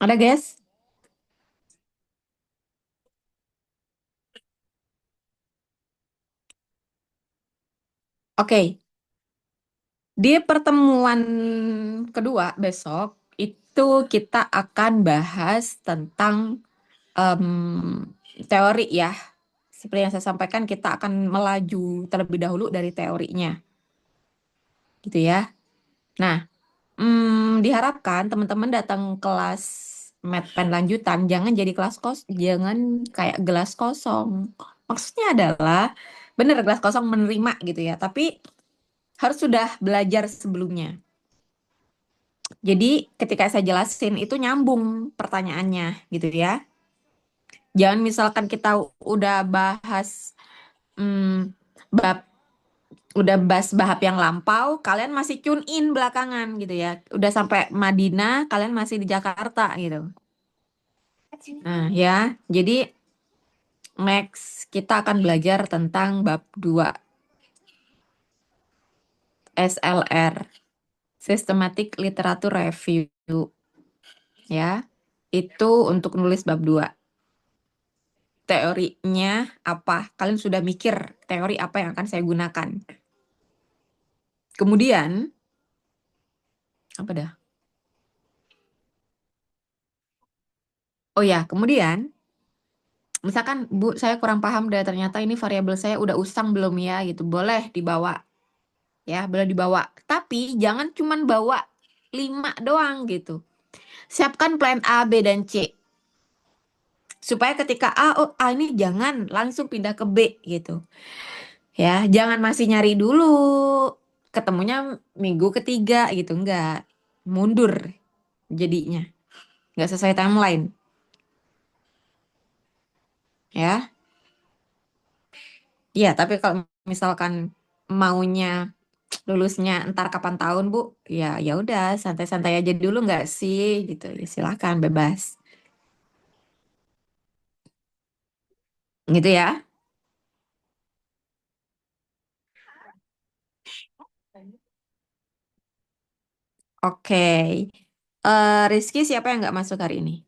Ada guys? Oke. Di pertemuan kedua besok itu kita akan bahas tentang teori ya. Seperti yang saya sampaikan, kita akan melaju terlebih dahulu dari teorinya, gitu ya. Nah, diharapkan teman-teman datang kelas Medpen lanjutan, jangan jadi jangan kayak gelas kosong. Maksudnya adalah bener gelas kosong menerima gitu ya, tapi harus sudah belajar sebelumnya. Jadi ketika saya jelasin itu nyambung pertanyaannya gitu ya. Jangan misalkan kita udah bahas hmm, bab udah bahas bahap yang lampau, kalian masih tune in belakangan gitu ya. Udah sampai Madinah, kalian masih di Jakarta gitu. Nah, ya. Jadi next kita akan belajar tentang bab 2 SLR, Systematic Literature Review ya. Itu untuk nulis bab 2. Teorinya apa? Kalian sudah mikir teori apa yang akan saya gunakan. Kemudian, apa dah? Oh ya, kemudian, misalkan Bu, saya kurang paham deh, ternyata ini variabel saya udah usang belum ya, gitu. Boleh dibawa, ya, boleh dibawa. Tapi jangan cuman bawa 5 doang gitu. Siapkan plan A, B, dan C. Supaya ketika A, oh A ini jangan langsung pindah ke B gitu. Ya, jangan masih nyari dulu. Ketemunya minggu ketiga gitu, enggak. Mundur jadinya. Enggak sesuai timeline. Ya. Iya, tapi kalau misalkan maunya lulusnya entar kapan tahun, Bu? Ya, ya udah, santai-santai aja dulu nggak sih gitu. Ya, silakan bebas. Gitu ya. Oke. Rizky siapa yang nggak masuk hari ini?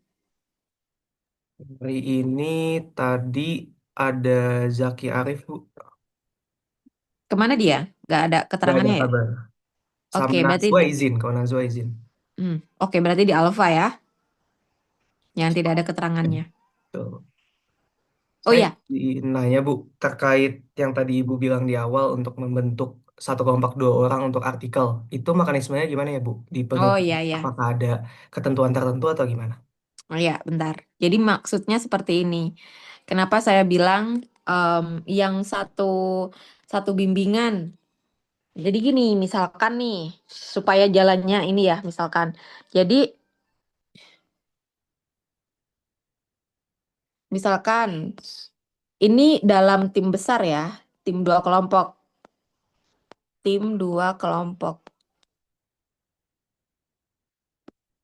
Hari ini tadi ada Zaki Arif, Bu. Kemana dia? Nggak ada Nggak ada keterangannya ya? kabar. Sama Oke, berarti Najwa izin, kalau Najwa izin. oke, berarti di Alfa ya, yang tidak ada keterangannya. Tuh. Oh Saya ya, nanya, Bu, terkait yang tadi Ibu bilang di awal untuk membentuk satu kelompok 2 orang untuk artikel. Itu mekanismenya gimana ya, Bu? oh Dipegang, iya ya, apakah ada ketentuan tertentu atau gimana? oh ya, bentar. Jadi maksudnya seperti ini. Kenapa saya bilang yang satu satu bimbingan. Jadi gini, misalkan nih, supaya jalannya ini ya, misalkan. Jadi, misalkan ini dalam tim besar ya, tim 2 kelompok, tim 2 kelompok,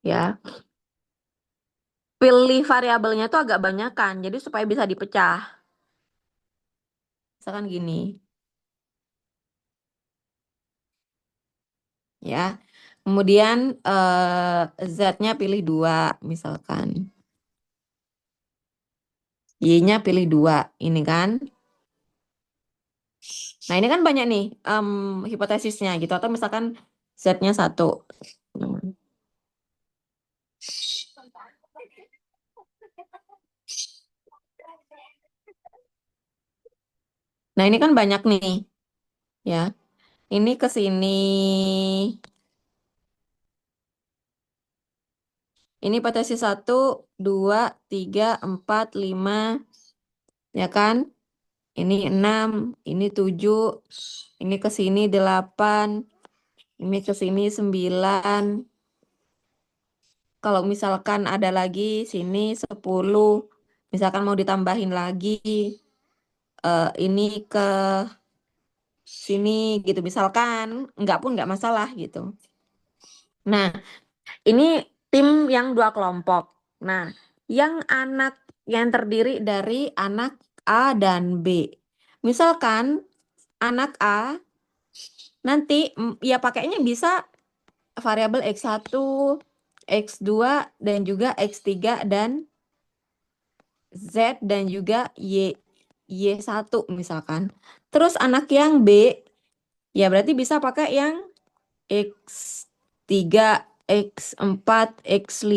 ya. Pilih variabelnya tuh agak banyakan, jadi supaya bisa dipecah. Misalkan gini, ya. Kemudian Z-nya pilih 2, misalkan. Y-nya pilih 2, ini kan. Nah, ini kan banyak nih hipotesisnya gitu. Atau misalkan Z-nya 1. Nah, ini kan banyak nih, ya. Ini ke sini. Ini hipotesis 1, 2, 3, 4, 5, ya kan? Ini 6, ini 7, ini ke sini 8, ini ke sini 9, kalau misalkan ada lagi sini 10, misalkan mau ditambahin lagi ini ke sini gitu, misalkan enggak pun enggak masalah gitu. Nah, ini tim yang 2 kelompok. Nah, yang terdiri dari anak A dan B. Misalkan anak A nanti ya pakainya bisa variabel X1, X2, dan juga X3 dan Z dan juga Y1 misalkan. Terus anak yang B ya berarti bisa pakai yang X3, X4, X5,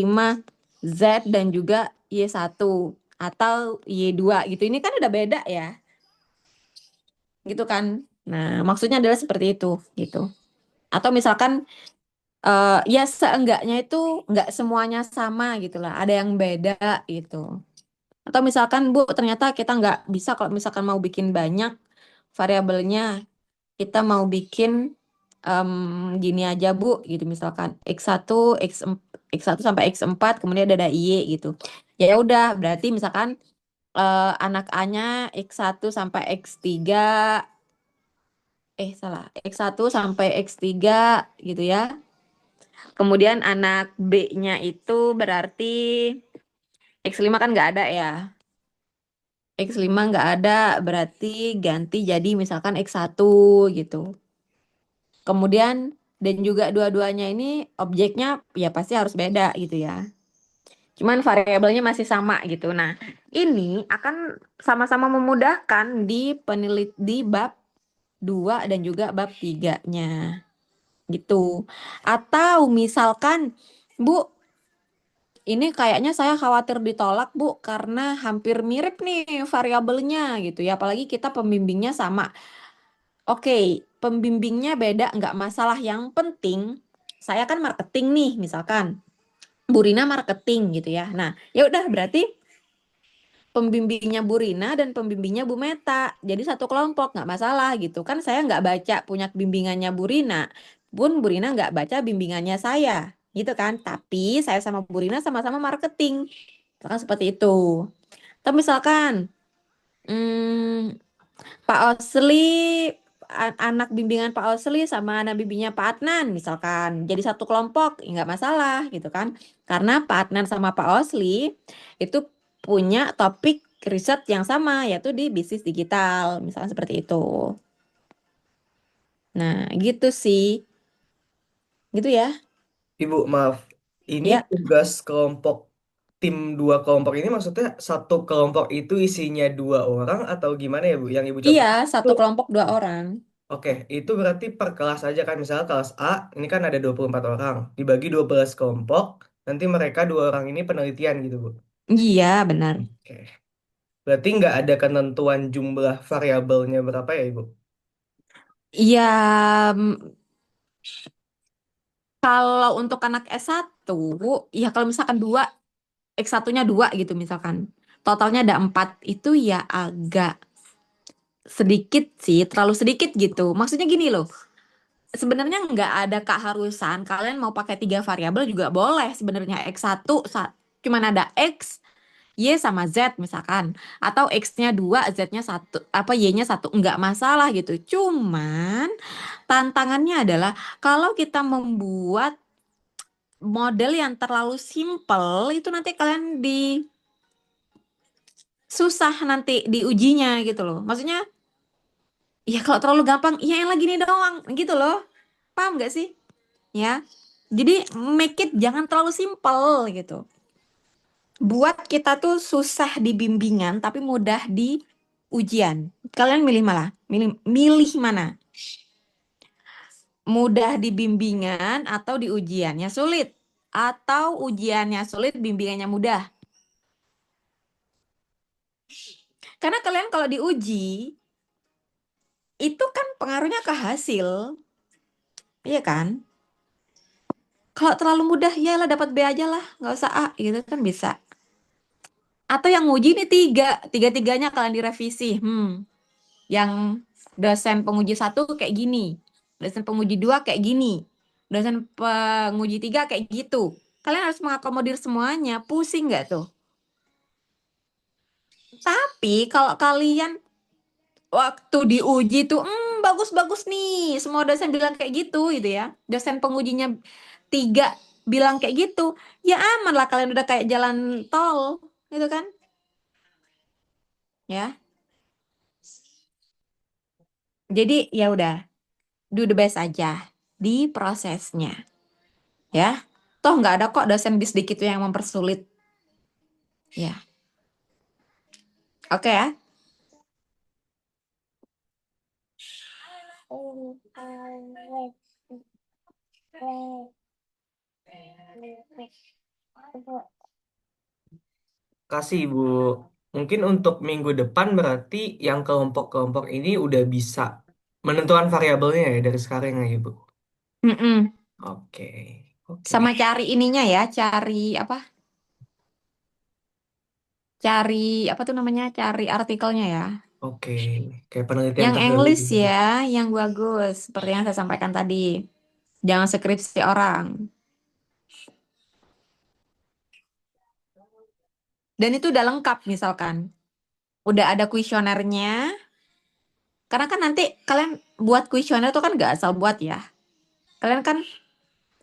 Z dan juga Y1 atau Y2 gitu. Ini kan udah beda ya. Gitu kan. Nah, maksudnya adalah seperti itu gitu. Atau misalkan ya seenggaknya itu nggak semuanya sama gitu lah. Ada yang beda gitu. Atau misalkan Bu, ternyata kita nggak bisa kalau misalkan mau bikin banyak variabelnya. Kita mau bikin gini aja Bu, gitu misalkan X1, X1 sampai X4, kemudian ada Y gitu. Ya udah, berarti misalkan anak A-nya X1 sampai X3, salah, X1 sampai X3 gitu ya. Kemudian anak B-nya itu berarti X5 kan nggak ada ya. X5 nggak ada, berarti ganti jadi misalkan X1 gitu. Kemudian dan juga dua-duanya ini objeknya ya pasti harus beda gitu ya. Cuman variabelnya masih sama gitu. Nah, ini akan sama-sama memudahkan di bab 2 dan juga bab 3-nya. Gitu. Atau misalkan, Bu, ini kayaknya saya khawatir ditolak, Bu, karena hampir mirip nih variabelnya gitu ya. Apalagi kita pembimbingnya sama. Oke, pembimbingnya beda nggak masalah. Yang penting, saya kan marketing nih, misalkan. Bu Rina marketing gitu ya. Nah, ya udah berarti pembimbingnya Bu Rina dan pembimbingnya Bu Meta. Jadi satu kelompok, nggak masalah gitu. Kan saya nggak baca punya bimbingannya Bu Rina. Pun Bu Rina nggak baca bimbingannya saya. Gitu kan. Tapi saya sama Bu Rina sama-sama marketing. Misalkan seperti itu. Tapi misalkan hmm, Pak Osli, anak bimbingan Pak Osli sama anak bimbingnya Pak Adnan misalkan jadi satu kelompok, ya nggak masalah gitu kan. Karena Pak Adnan sama Pak Osli itu punya topik riset yang sama yaitu di bisnis digital, misalkan seperti itu. Nah, gitu sih. Gitu ya. Ibu, maaf. Ini Ya, tugas kelompok tim 2 kelompok ini maksudnya satu kelompok itu isinya 2 orang atau gimana ya Bu? Yang Ibu iya, contoh itu, satu kelompok 2 orang. oke, itu berarti per kelas aja kan. Misalnya kelas A, ini kan ada 24 orang. Dibagi 12 kelompok, nanti mereka 2 orang ini penelitian gitu Bu. Iya, benar. Oke. Berarti nggak ada ketentuan jumlah variabelnya berapa ya Ibu? Iya, kalau untuk anak S1, ya kalau misalkan X1-nya 2 gitu misalkan. Totalnya ada 4, itu ya agak sedikit sih, terlalu sedikit gitu. Maksudnya gini loh, sebenarnya nggak ada keharusan kalian mau pakai 3 variabel juga boleh sebenarnya. X1 cuman ada X, Y sama Z misalkan. Atau X-nya 2, Z-nya 1, Y-nya 1, nggak masalah gitu. Cuman tantangannya adalah kalau kita membuat model yang terlalu simple itu nanti kalian susah nanti diujinya gitu loh. Maksudnya ya kalau terlalu gampang ya yang lagi nih doang gitu loh. Paham gak sih? Ya. Jadi make it jangan terlalu simple gitu. Buat kita tuh susah di bimbingan tapi mudah di ujian. Kalian milih mana? Mudah di bimbingan atau di ujiannya sulit? Atau ujiannya sulit, bimbingannya mudah? Karena kalian kalau diuji, itu kan pengaruhnya ke hasil. Iya kan? Kalau terlalu mudah, ya lah dapat B aja lah. Nggak usah A, gitu kan bisa. Atau yang nguji ini 3. Tiga-tiganya kalian direvisi. Yang dosen penguji 1 kayak gini. Dosen penguji 2 kayak gini. Dosen penguji 3 kayak gitu. Kalian harus mengakomodir semuanya. Pusing nggak tuh? Tapi kalau kalian waktu diuji tuh, bagus-bagus nih. Semua dosen bilang kayak gitu ya. Dosen pengujinya 3 bilang kayak gitu. Ya aman lah kalian udah kayak jalan tol, gitu kan? Ya. Jadi ya udah, do the best aja di prosesnya. Ya. Toh nggak ada kok dosen bisdik itu yang mempersulit. Ya. Oke ya. Kasih Bu. Mungkin untuk minggu depan berarti yang kelompok-kelompok ini udah bisa menentukan variabelnya ya dari sekarang ya Bu. Mm-mm. Oke, oke, Sama cari ininya ya, cari apa? Cari apa tuh namanya? Cari artikelnya ya. oke. Kayak penelitian Yang terdahulu English gitu. ya, yang bagus, seperti yang saya sampaikan tadi. Jangan skripsi orang. Dan itu udah lengkap misalkan. Udah ada kuesionernya. Karena kan nanti kalian buat kuesioner itu kan nggak asal buat ya. Kalian kan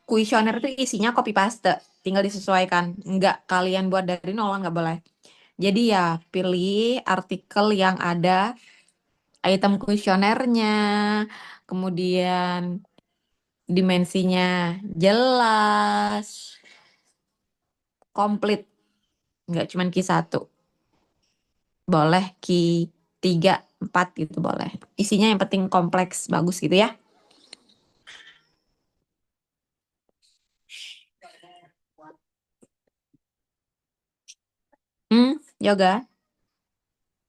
kuesioner itu isinya copy paste. Tinggal disesuaikan. Nggak kalian buat dari nol, nggak boleh. Jadi ya pilih artikel yang ada item kuesionernya. Kemudian dimensinya jelas. Komplit. Nggak cuma Q1. Boleh Q3, 4 gitu boleh. Isinya yang penting kompleks, bagus gitu ya. Yoga.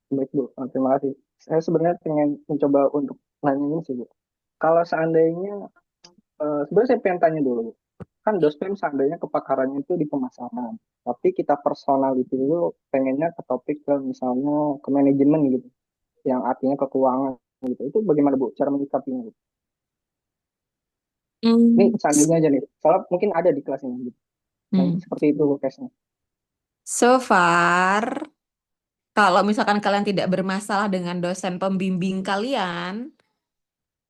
Baik Bu, terima kasih. Saya sebenarnya pengen mencoba untuk nanya ini sih Bu. Kalau seandainya, sebenarnya saya pengen tanya dulu Bu. Kan dospem seandainya kepakarannya itu di pemasaran, tapi kita personal itu dulu pengennya ke topik ke misalnya ke manajemen gitu, yang artinya ke keuangan gitu. Itu bagaimana Bu cara menyikapinya Bu? Ini Hmm, seandainya aja nih, soalnya mungkin ada di kelas ini gitu. Yang hmm. seperti itu case-nya. So far, kalau misalkan kalian tidak bermasalah dengan dosen pembimbing kalian,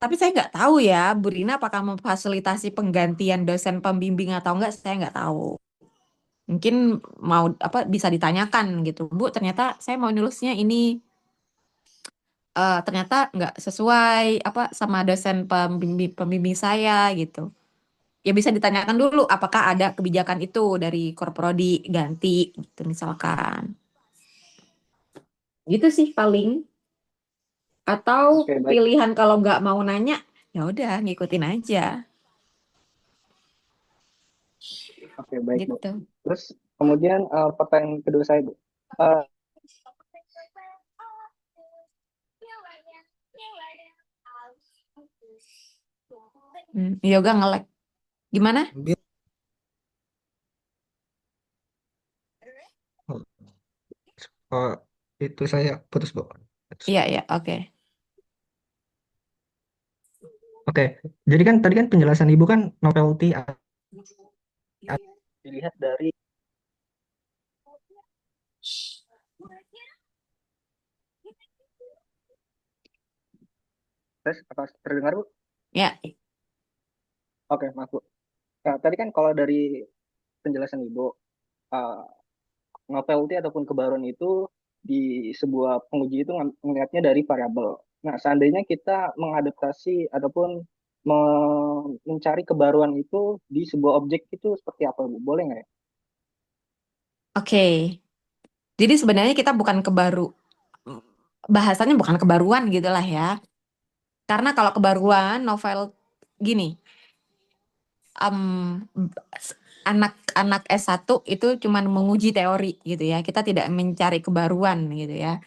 tapi saya nggak tahu ya, Bu Rina apakah memfasilitasi penggantian dosen pembimbing atau enggak, saya nggak tahu. Mungkin mau apa bisa ditanyakan gitu, Bu. Ternyata saya mau nulisnya ini, ternyata nggak sesuai apa sama dosen pembimbing saya gitu. Ya bisa ditanyakan dulu apakah ada kebijakan itu dari Korprodi ganti gitu misalkan. Gitu sih paling. Atau Oke, baik. pilihan kalau nggak mau nanya, ya udah ngikutin aja Oke, baik Bu. gitu. Terus kemudian pertanyaan kedua saya Bu. Eh, Yoga nge-lag. Gimana? Oh, itu saya putus, Bu. Iya, iya, oke. Oke, jadi kan tadi kan penjelasan Ibu kan novelty dilihat dari tes apa terdengar Bu? Ya, Oke, maaf Bu. Nah, tadi kan kalau dari penjelasan Ibu, eh, novelty ataupun kebaruan itu di sebuah penguji itu melihatnya dari variabel. Nah, seandainya kita mengadaptasi ataupun mencari kebaruan itu di sebuah objek itu seperti apa Bu? Boleh nggak ya? oke. Jadi sebenarnya kita bukan bahasanya bukan kebaruan gitu lah ya. Karena kalau kebaruan novel gini, em, anak-anak S1 itu cuman menguji teori gitu ya. Kita tidak mencari kebaruan gitu ya.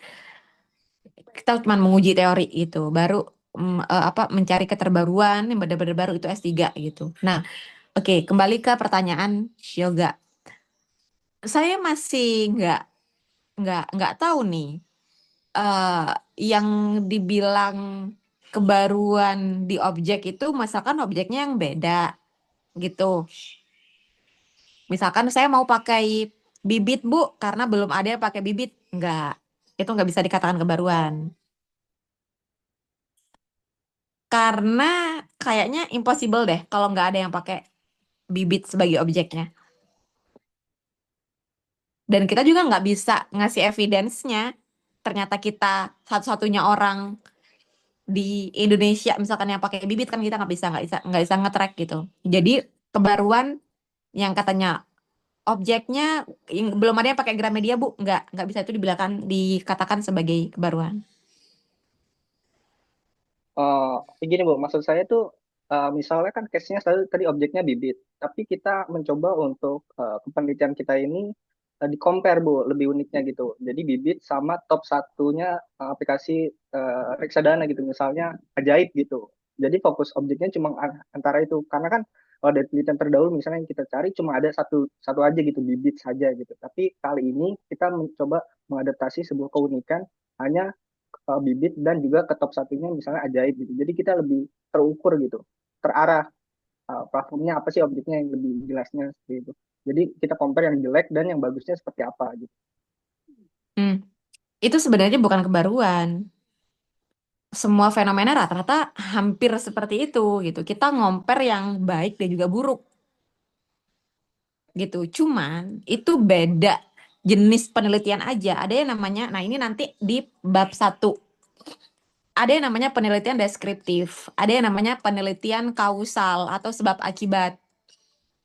Kita cuma menguji teori itu, baru apa mencari keterbaruan yang benar-benar baru itu S3 gitu. Nah, oke, kembali ke pertanyaan Yoga. Saya masih nggak tahu nih eh yang dibilang kebaruan di objek itu misalkan objeknya yang beda gitu. Misalkan saya mau pakai bibit, Bu, karena belum ada yang pakai bibit. Enggak. Itu nggak bisa dikatakan kebaruan. Karena kayaknya impossible deh kalau nggak ada yang pakai bibit sebagai objeknya. Dan kita juga nggak bisa ngasih evidence-nya. Ternyata kita satu-satunya orang di Indonesia misalkan yang pakai bibit, kan kita nggak bisa nge-track gitu. Jadi kebaruan yang katanya objeknya belum ada yang pakai Gramedia, Bu, nggak bisa itu dikatakan sebagai kebaruan. Gini Bu, maksud saya tuh misalnya kan case-nya tadi objeknya bibit, tapi kita mencoba untuk penelitian kita ini di-compare Bu, lebih uniknya gitu. Jadi bibit sama top satunya aplikasi reksadana gitu, misalnya Ajaib gitu. Jadi fokus objeknya cuma antara itu, karena kan kalau dari penelitian terdahulu misalnya yang kita cari cuma ada satu satu aja gitu, bibit saja gitu. Tapi kali ini kita mencoba mengadaptasi sebuah keunikan hanya bibit dan juga ke top satunya misalnya Ajaib gitu. Jadi kita lebih terukur gitu, terarah platformnya apa sih objeknya yang lebih jelasnya seperti itu. Jadi kita compare yang jelek dan yang bagusnya seperti apa gitu. Hmm. Itu sebenarnya bukan kebaruan. Semua fenomena rata-rata hampir seperti itu gitu. Kita ngomper yang baik dan juga buruk gitu. Cuman itu beda jenis penelitian aja. Ada yang namanya, nah ini nanti di bab 1. Ada yang namanya penelitian deskriptif, ada yang namanya penelitian kausal atau sebab akibat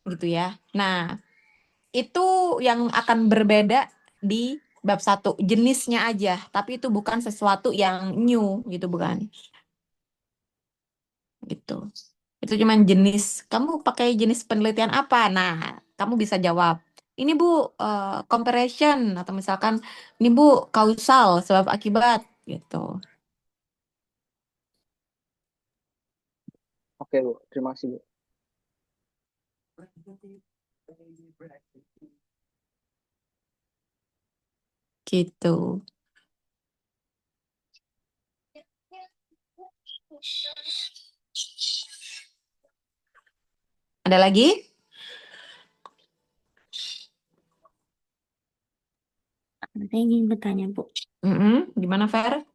gitu ya. Nah, itu yang akan berbeda di bab 1, jenisnya aja, tapi itu bukan sesuatu yang new gitu, bukan. Gitu. Itu cuma jenis, kamu pakai jenis penelitian apa? Nah, kamu bisa jawab, ini Bu, comparison, atau misalkan ini Bu, kausal, sebab akibat gitu. Oke Bu, terima kasih Bu. Gitu. Ada lagi? Saya ingin bertanya, Bu. Gimana, Fer?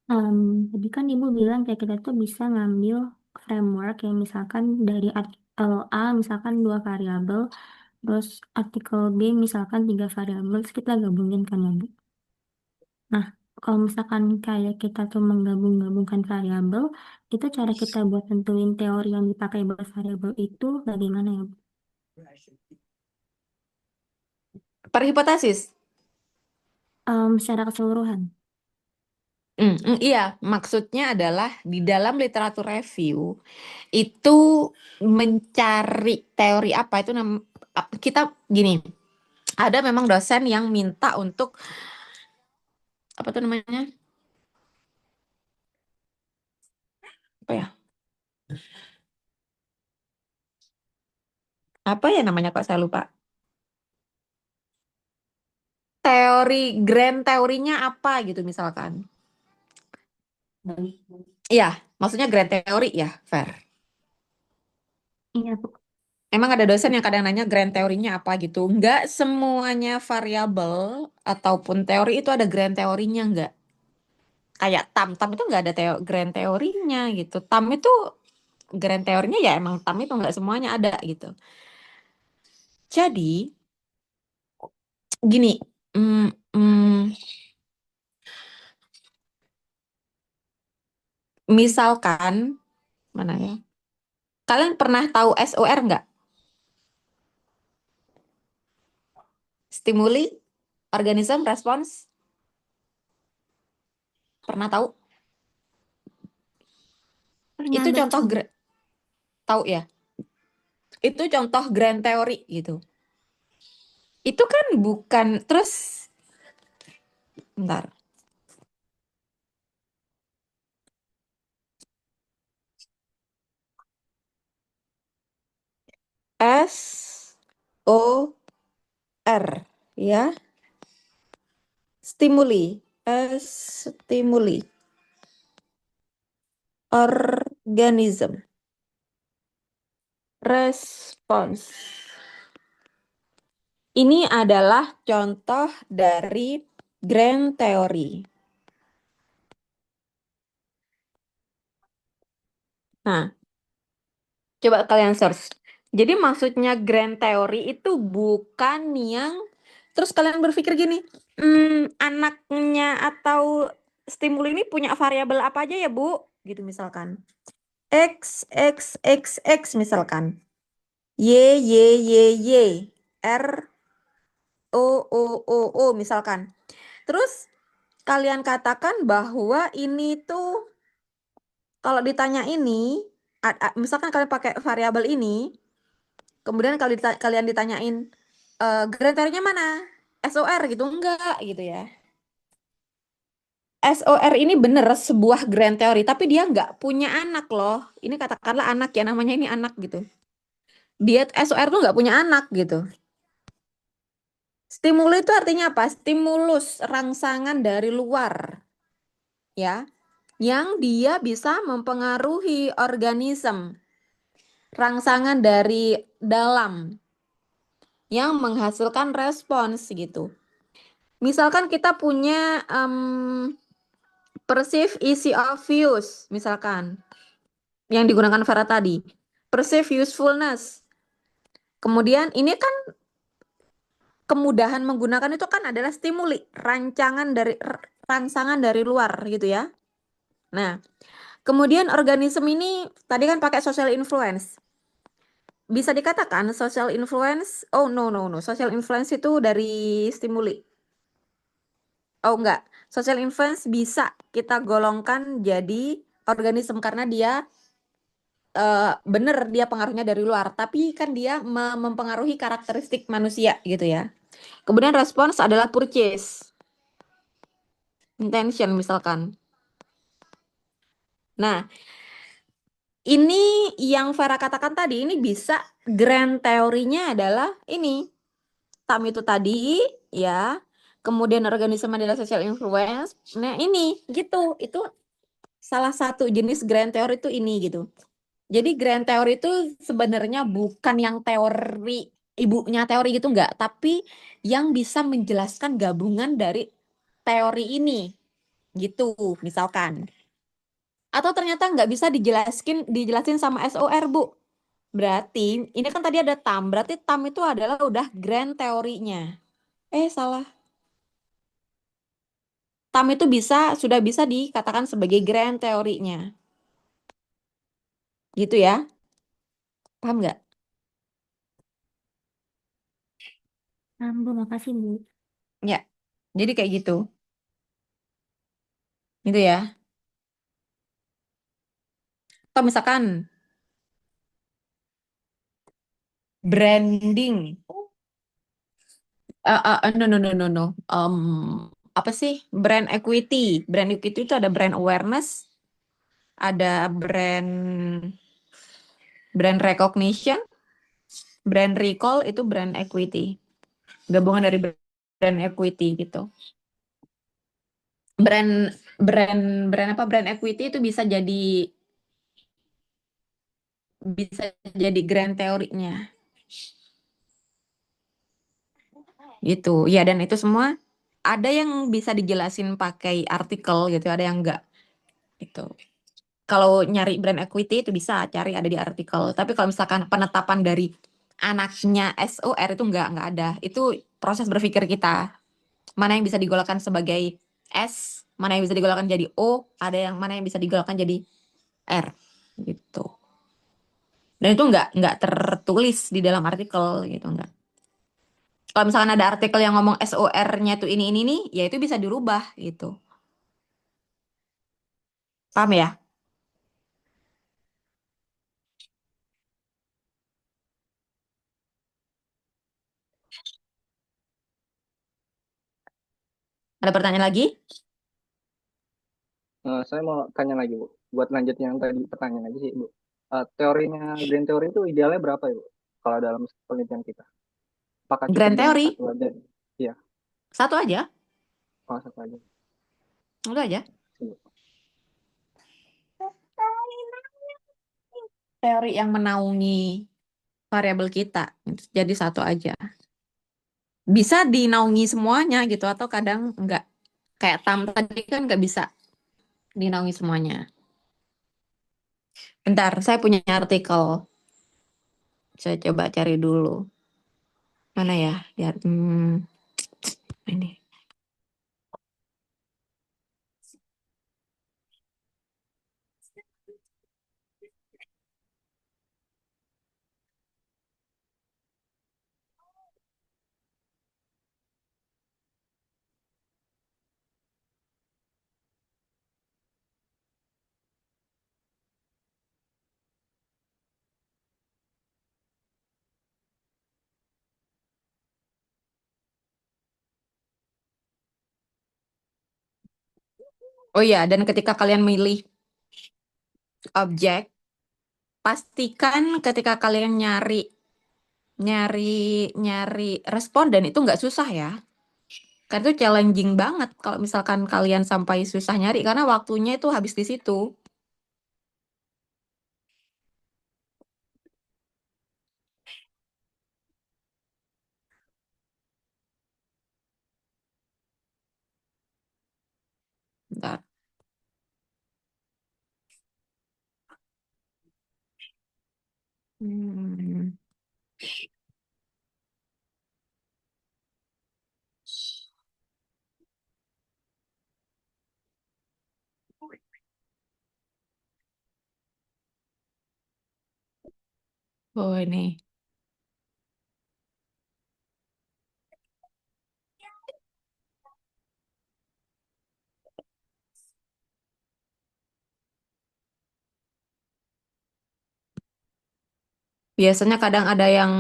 Tadi kan Ibu bilang kayak kita tuh bisa ngambil framework yang misalkan dari artikel A misalkan 2 variabel, terus artikel B misalkan 3 variabel, terus kita gabungin kan ya, Bu. Nah, kalau misalkan kayak kita tuh menggabung-gabungkan variabel, itu cara kita buat tentuin teori yang dipakai buat variabel itu bagaimana ya, Bu? Per hipotesis. Secara keseluruhan. Iya, maksudnya adalah di dalam literatur review itu mencari teori apa itu kita gini, ada memang dosen yang minta untuk apa tuh namanya? Apa ya? Apa ya namanya kok saya lupa. Grand teorinya apa gitu misalkan. Iya, maksudnya grand teori ya, Fer. Iya, Bu. Emang ada dosen yang kadang nanya grand teorinya apa gitu. Nggak semuanya variabel ataupun teori itu ada grand teorinya, nggak. Kayak tam itu nggak ada grand teorinya gitu. Tam itu grand teorinya ya emang tam itu nggak semuanya ada gitu. Jadi gini, mm, mm, misalkan mana ya? Kalian pernah tahu SOR nggak? Stimuli, organism, response. Pernah tahu? Pernah Itu baca, contoh Bu. tahu ya? Itu contoh grand teori gitu. Itu kan bukan terus bentar. S O R ya. Stimuli. Stimuli. Organism. Response. Ini adalah contoh dari grand theory. Nah, coba kalian search. Jadi maksudnya grand theory itu bukan yang terus kalian berpikir gini, anaknya atau stimuli ini punya variabel apa aja ya, Bu? Gitu misalkan. X misalkan. Y, Y, Y, Y. R, O misalkan. Terus kalian katakan bahwa ini tuh kalau ditanya ini, misalkan kalian pakai variabel ini, kemudian kalau kalian ditanyain grand theory-nya mana? SOR gitu enggak gitu ya. SOR ini bener sebuah grand theory, tapi dia nggak punya anak loh. Ini katakanlah anak ya, namanya ini anak gitu. Dia SOR tuh nggak punya anak gitu. Stimuli itu artinya apa? Stimulus, rangsangan dari luar, ya, yang dia bisa mempengaruhi organisme. Rangsangan dari dalam, yang menghasilkan respons gitu. Misalkan kita punya perceive easy of use, misalkan, yang digunakan Vera tadi. Perceive usefulness. Kemudian ini kan kemudahan menggunakan itu kan adalah stimuli, rangsangan dari luar gitu ya. Nah, kemudian organisme ini tadi kan pakai social influence. Bisa dikatakan social influence, oh no, social influence itu dari stimuli. Oh enggak, social influence bisa kita golongkan jadi organisme karena dia bener dia pengaruhnya dari luar, tapi kan dia mempengaruhi karakteristik manusia gitu ya. Kemudian respons adalah purchase, intention misalkan. Nah, ini yang Vera katakan tadi, ini bisa grand teorinya adalah ini. TAM itu tadi, ya. Kemudian organisme adalah social influence. Nah, ini gitu. Itu salah satu jenis grand teori itu ini gitu. Jadi grand teori itu sebenarnya bukan yang teori ibunya teori gitu enggak, tapi yang bisa menjelaskan gabungan dari teori ini gitu, misalkan. Atau ternyata nggak bisa dijelasin sama SOR, Bu. Berarti ini kan tadi ada TAM, berarti TAM itu adalah udah grand teorinya. Salah. TAM itu sudah bisa dikatakan sebagai grand teorinya. Gitu ya. Paham nggak? Bu, makasih Bu. Ya. Jadi kayak gitu. Gitu ya. Atau misalkan branding. No. Apa sih? Brand equity. Brand equity itu ada brand awareness, ada brand recognition, brand recall itu brand equity. Gabungan dari brand equity gitu. Brand brand apa? Brand equity itu bisa jadi grand teorinya gitu. Ya, dan itu semua ada yang bisa dijelasin pakai artikel gitu, ada yang enggak gitu. Kalau nyari brand equity itu bisa cari ada di artikel. Tapi kalau misalkan penetapan dari anaknya SOR itu enggak ada. Itu proses berpikir kita. Mana yang bisa digolongkan sebagai S, mana yang bisa digolongkan jadi O, ada yang mana yang bisa digolongkan jadi R gitu. Dan itu enggak tertulis di dalam artikel gitu enggak. Kalau misalkan ada artikel yang ngomong SOR-nya tuh ini nih, ya itu bisa dirubah gitu. Paham ya? Ada pertanyaan lagi? Saya mau tanya lagi, Bu. Buat lanjut yang tadi pertanyaan aja sih, Bu. Teorinya green theory itu idealnya berapa ya, Bu? Kalau dalam penelitian kita. Apakah cukup Grand dengan teori, satu aja? Iya, satu aja. oh, satu aja. Udah aja. Bu. Teori yang menaungi variabel kita. Jadi satu aja. bisa dinaungi semuanya gitu atau kadang enggak. Kayak TAM tadi kan nggak bisa dinaungi semuanya. Bentar, saya punya artikel. Saya coba cari dulu. Mana ya? Biar ini. Oh iya, dan ketika kalian milih objek, pastikan ketika kalian nyari nyari nyari responden itu nggak susah ya. Karena itu challenging banget kalau misalkan kalian sampai susah nyari karena waktunya itu habis di situ. Bentar. Hmm. Oh ini. Biasanya kadang ada yang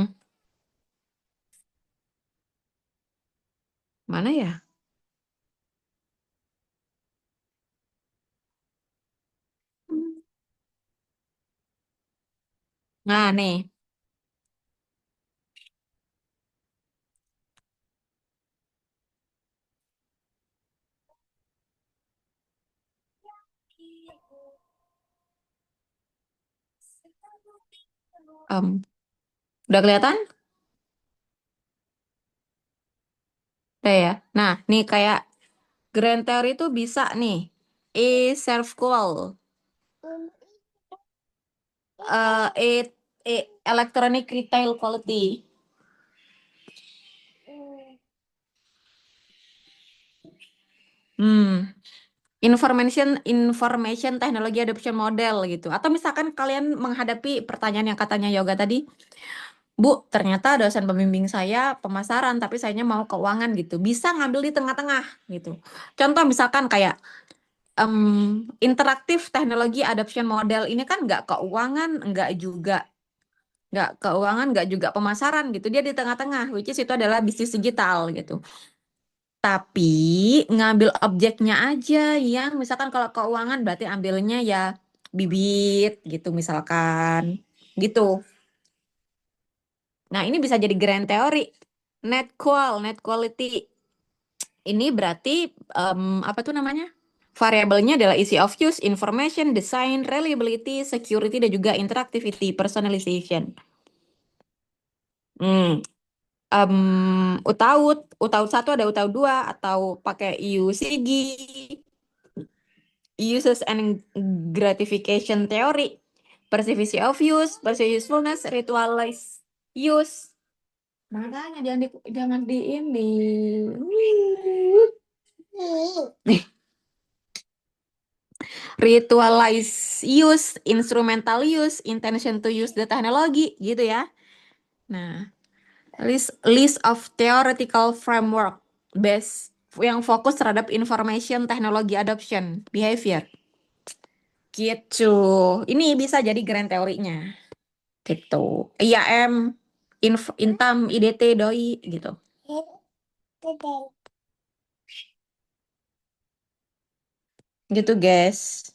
mana ya? Nah nih, em, udah kelihatan? Udah ya. Nah, nih kayak Grand Theory itu bisa nih. E self call, E electronic retail quality. Hmm. Information Technology Adoption Model gitu. Atau misalkan kalian menghadapi pertanyaan yang katanya Yoga tadi, Bu, ternyata dosen pembimbing saya pemasaran, tapi sayanya mau keuangan gitu. Bisa ngambil di tengah-tengah gitu. Contoh misalkan kayak interaktif teknologi adoption model ini kan nggak keuangan, nggak juga pemasaran gitu. Dia di tengah-tengah, which is itu adalah bisnis digital gitu. Tapi ngambil objeknya aja yang misalkan kalau keuangan berarti ambilnya ya bibit gitu misalkan gitu. Nah ini bisa jadi grand teori. Net quality. Ini berarti apa tuh namanya? Variabelnya adalah easy of use, information, design, reliability, security, dan juga interactivity, personalization. Hmm. UTAUD satu ada UTAUD dua atau pakai UCG, uses and gratification theory, perceiving of use, perceiving usefulness, ritualize use. Makanya jangan di ini. Ritualize use, instrumental use, intention to use the technology gitu ya. Nah, list of theoretical framework base yang fokus terhadap information technology adoption behavior. Gitu. Ini bisa jadi grand teorinya. Gitu. IAM, Intam, IDT, DOI gitu. Gitu, guys.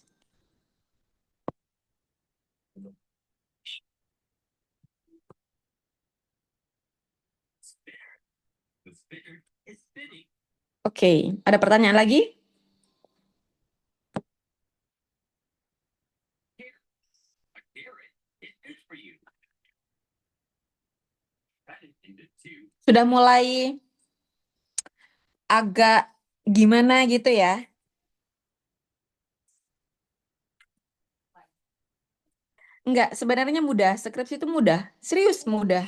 Oke, ada pertanyaan lagi? Sudah mulai agak gimana gitu ya. Enggak, sebenarnya mudah. Skripsi itu mudah. Serius mudah.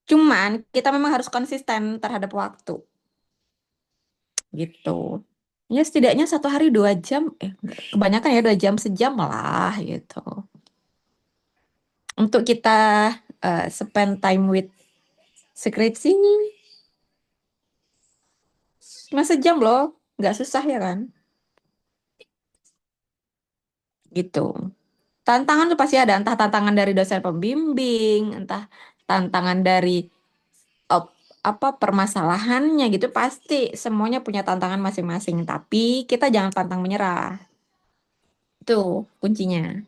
Cuman kita memang harus konsisten terhadap waktu gitu. Ya setidaknya 1 hari 2 jam, enggak, kebanyakan ya 2 jam sejam lah gitu. Untuk kita spend time with skripsi cuma sejam loh, nggak susah ya kan? Gitu. Tantangan tuh pasti ada, entah tantangan dari dosen pembimbing, entah tantangan dari eh, apa permasalahannya gitu, pasti semuanya punya tantangan masing-masing. Tapi kita jangan pantang menyerah. Itu kuncinya.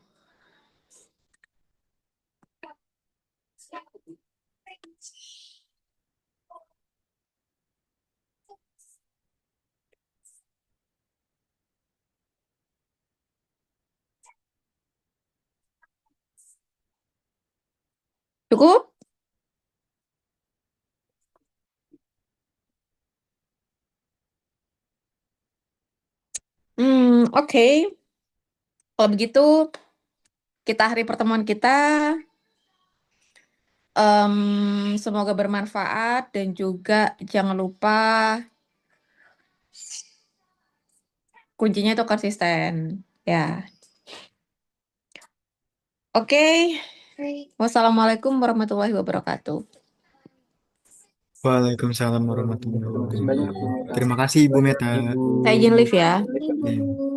Cukup? Oke. Kalau begitu, kita akhiri pertemuan kita. Semoga bermanfaat dan juga jangan lupa kuncinya itu konsisten. Ya. Oke. Wassalamualaikum warahmatullahi wabarakatuh. Waalaikumsalam Terima warahmatullahi kasih banyak Bu wabarakatuh. Meta. Terima kasih Ibu Meta. Saya izin live ya. Iya.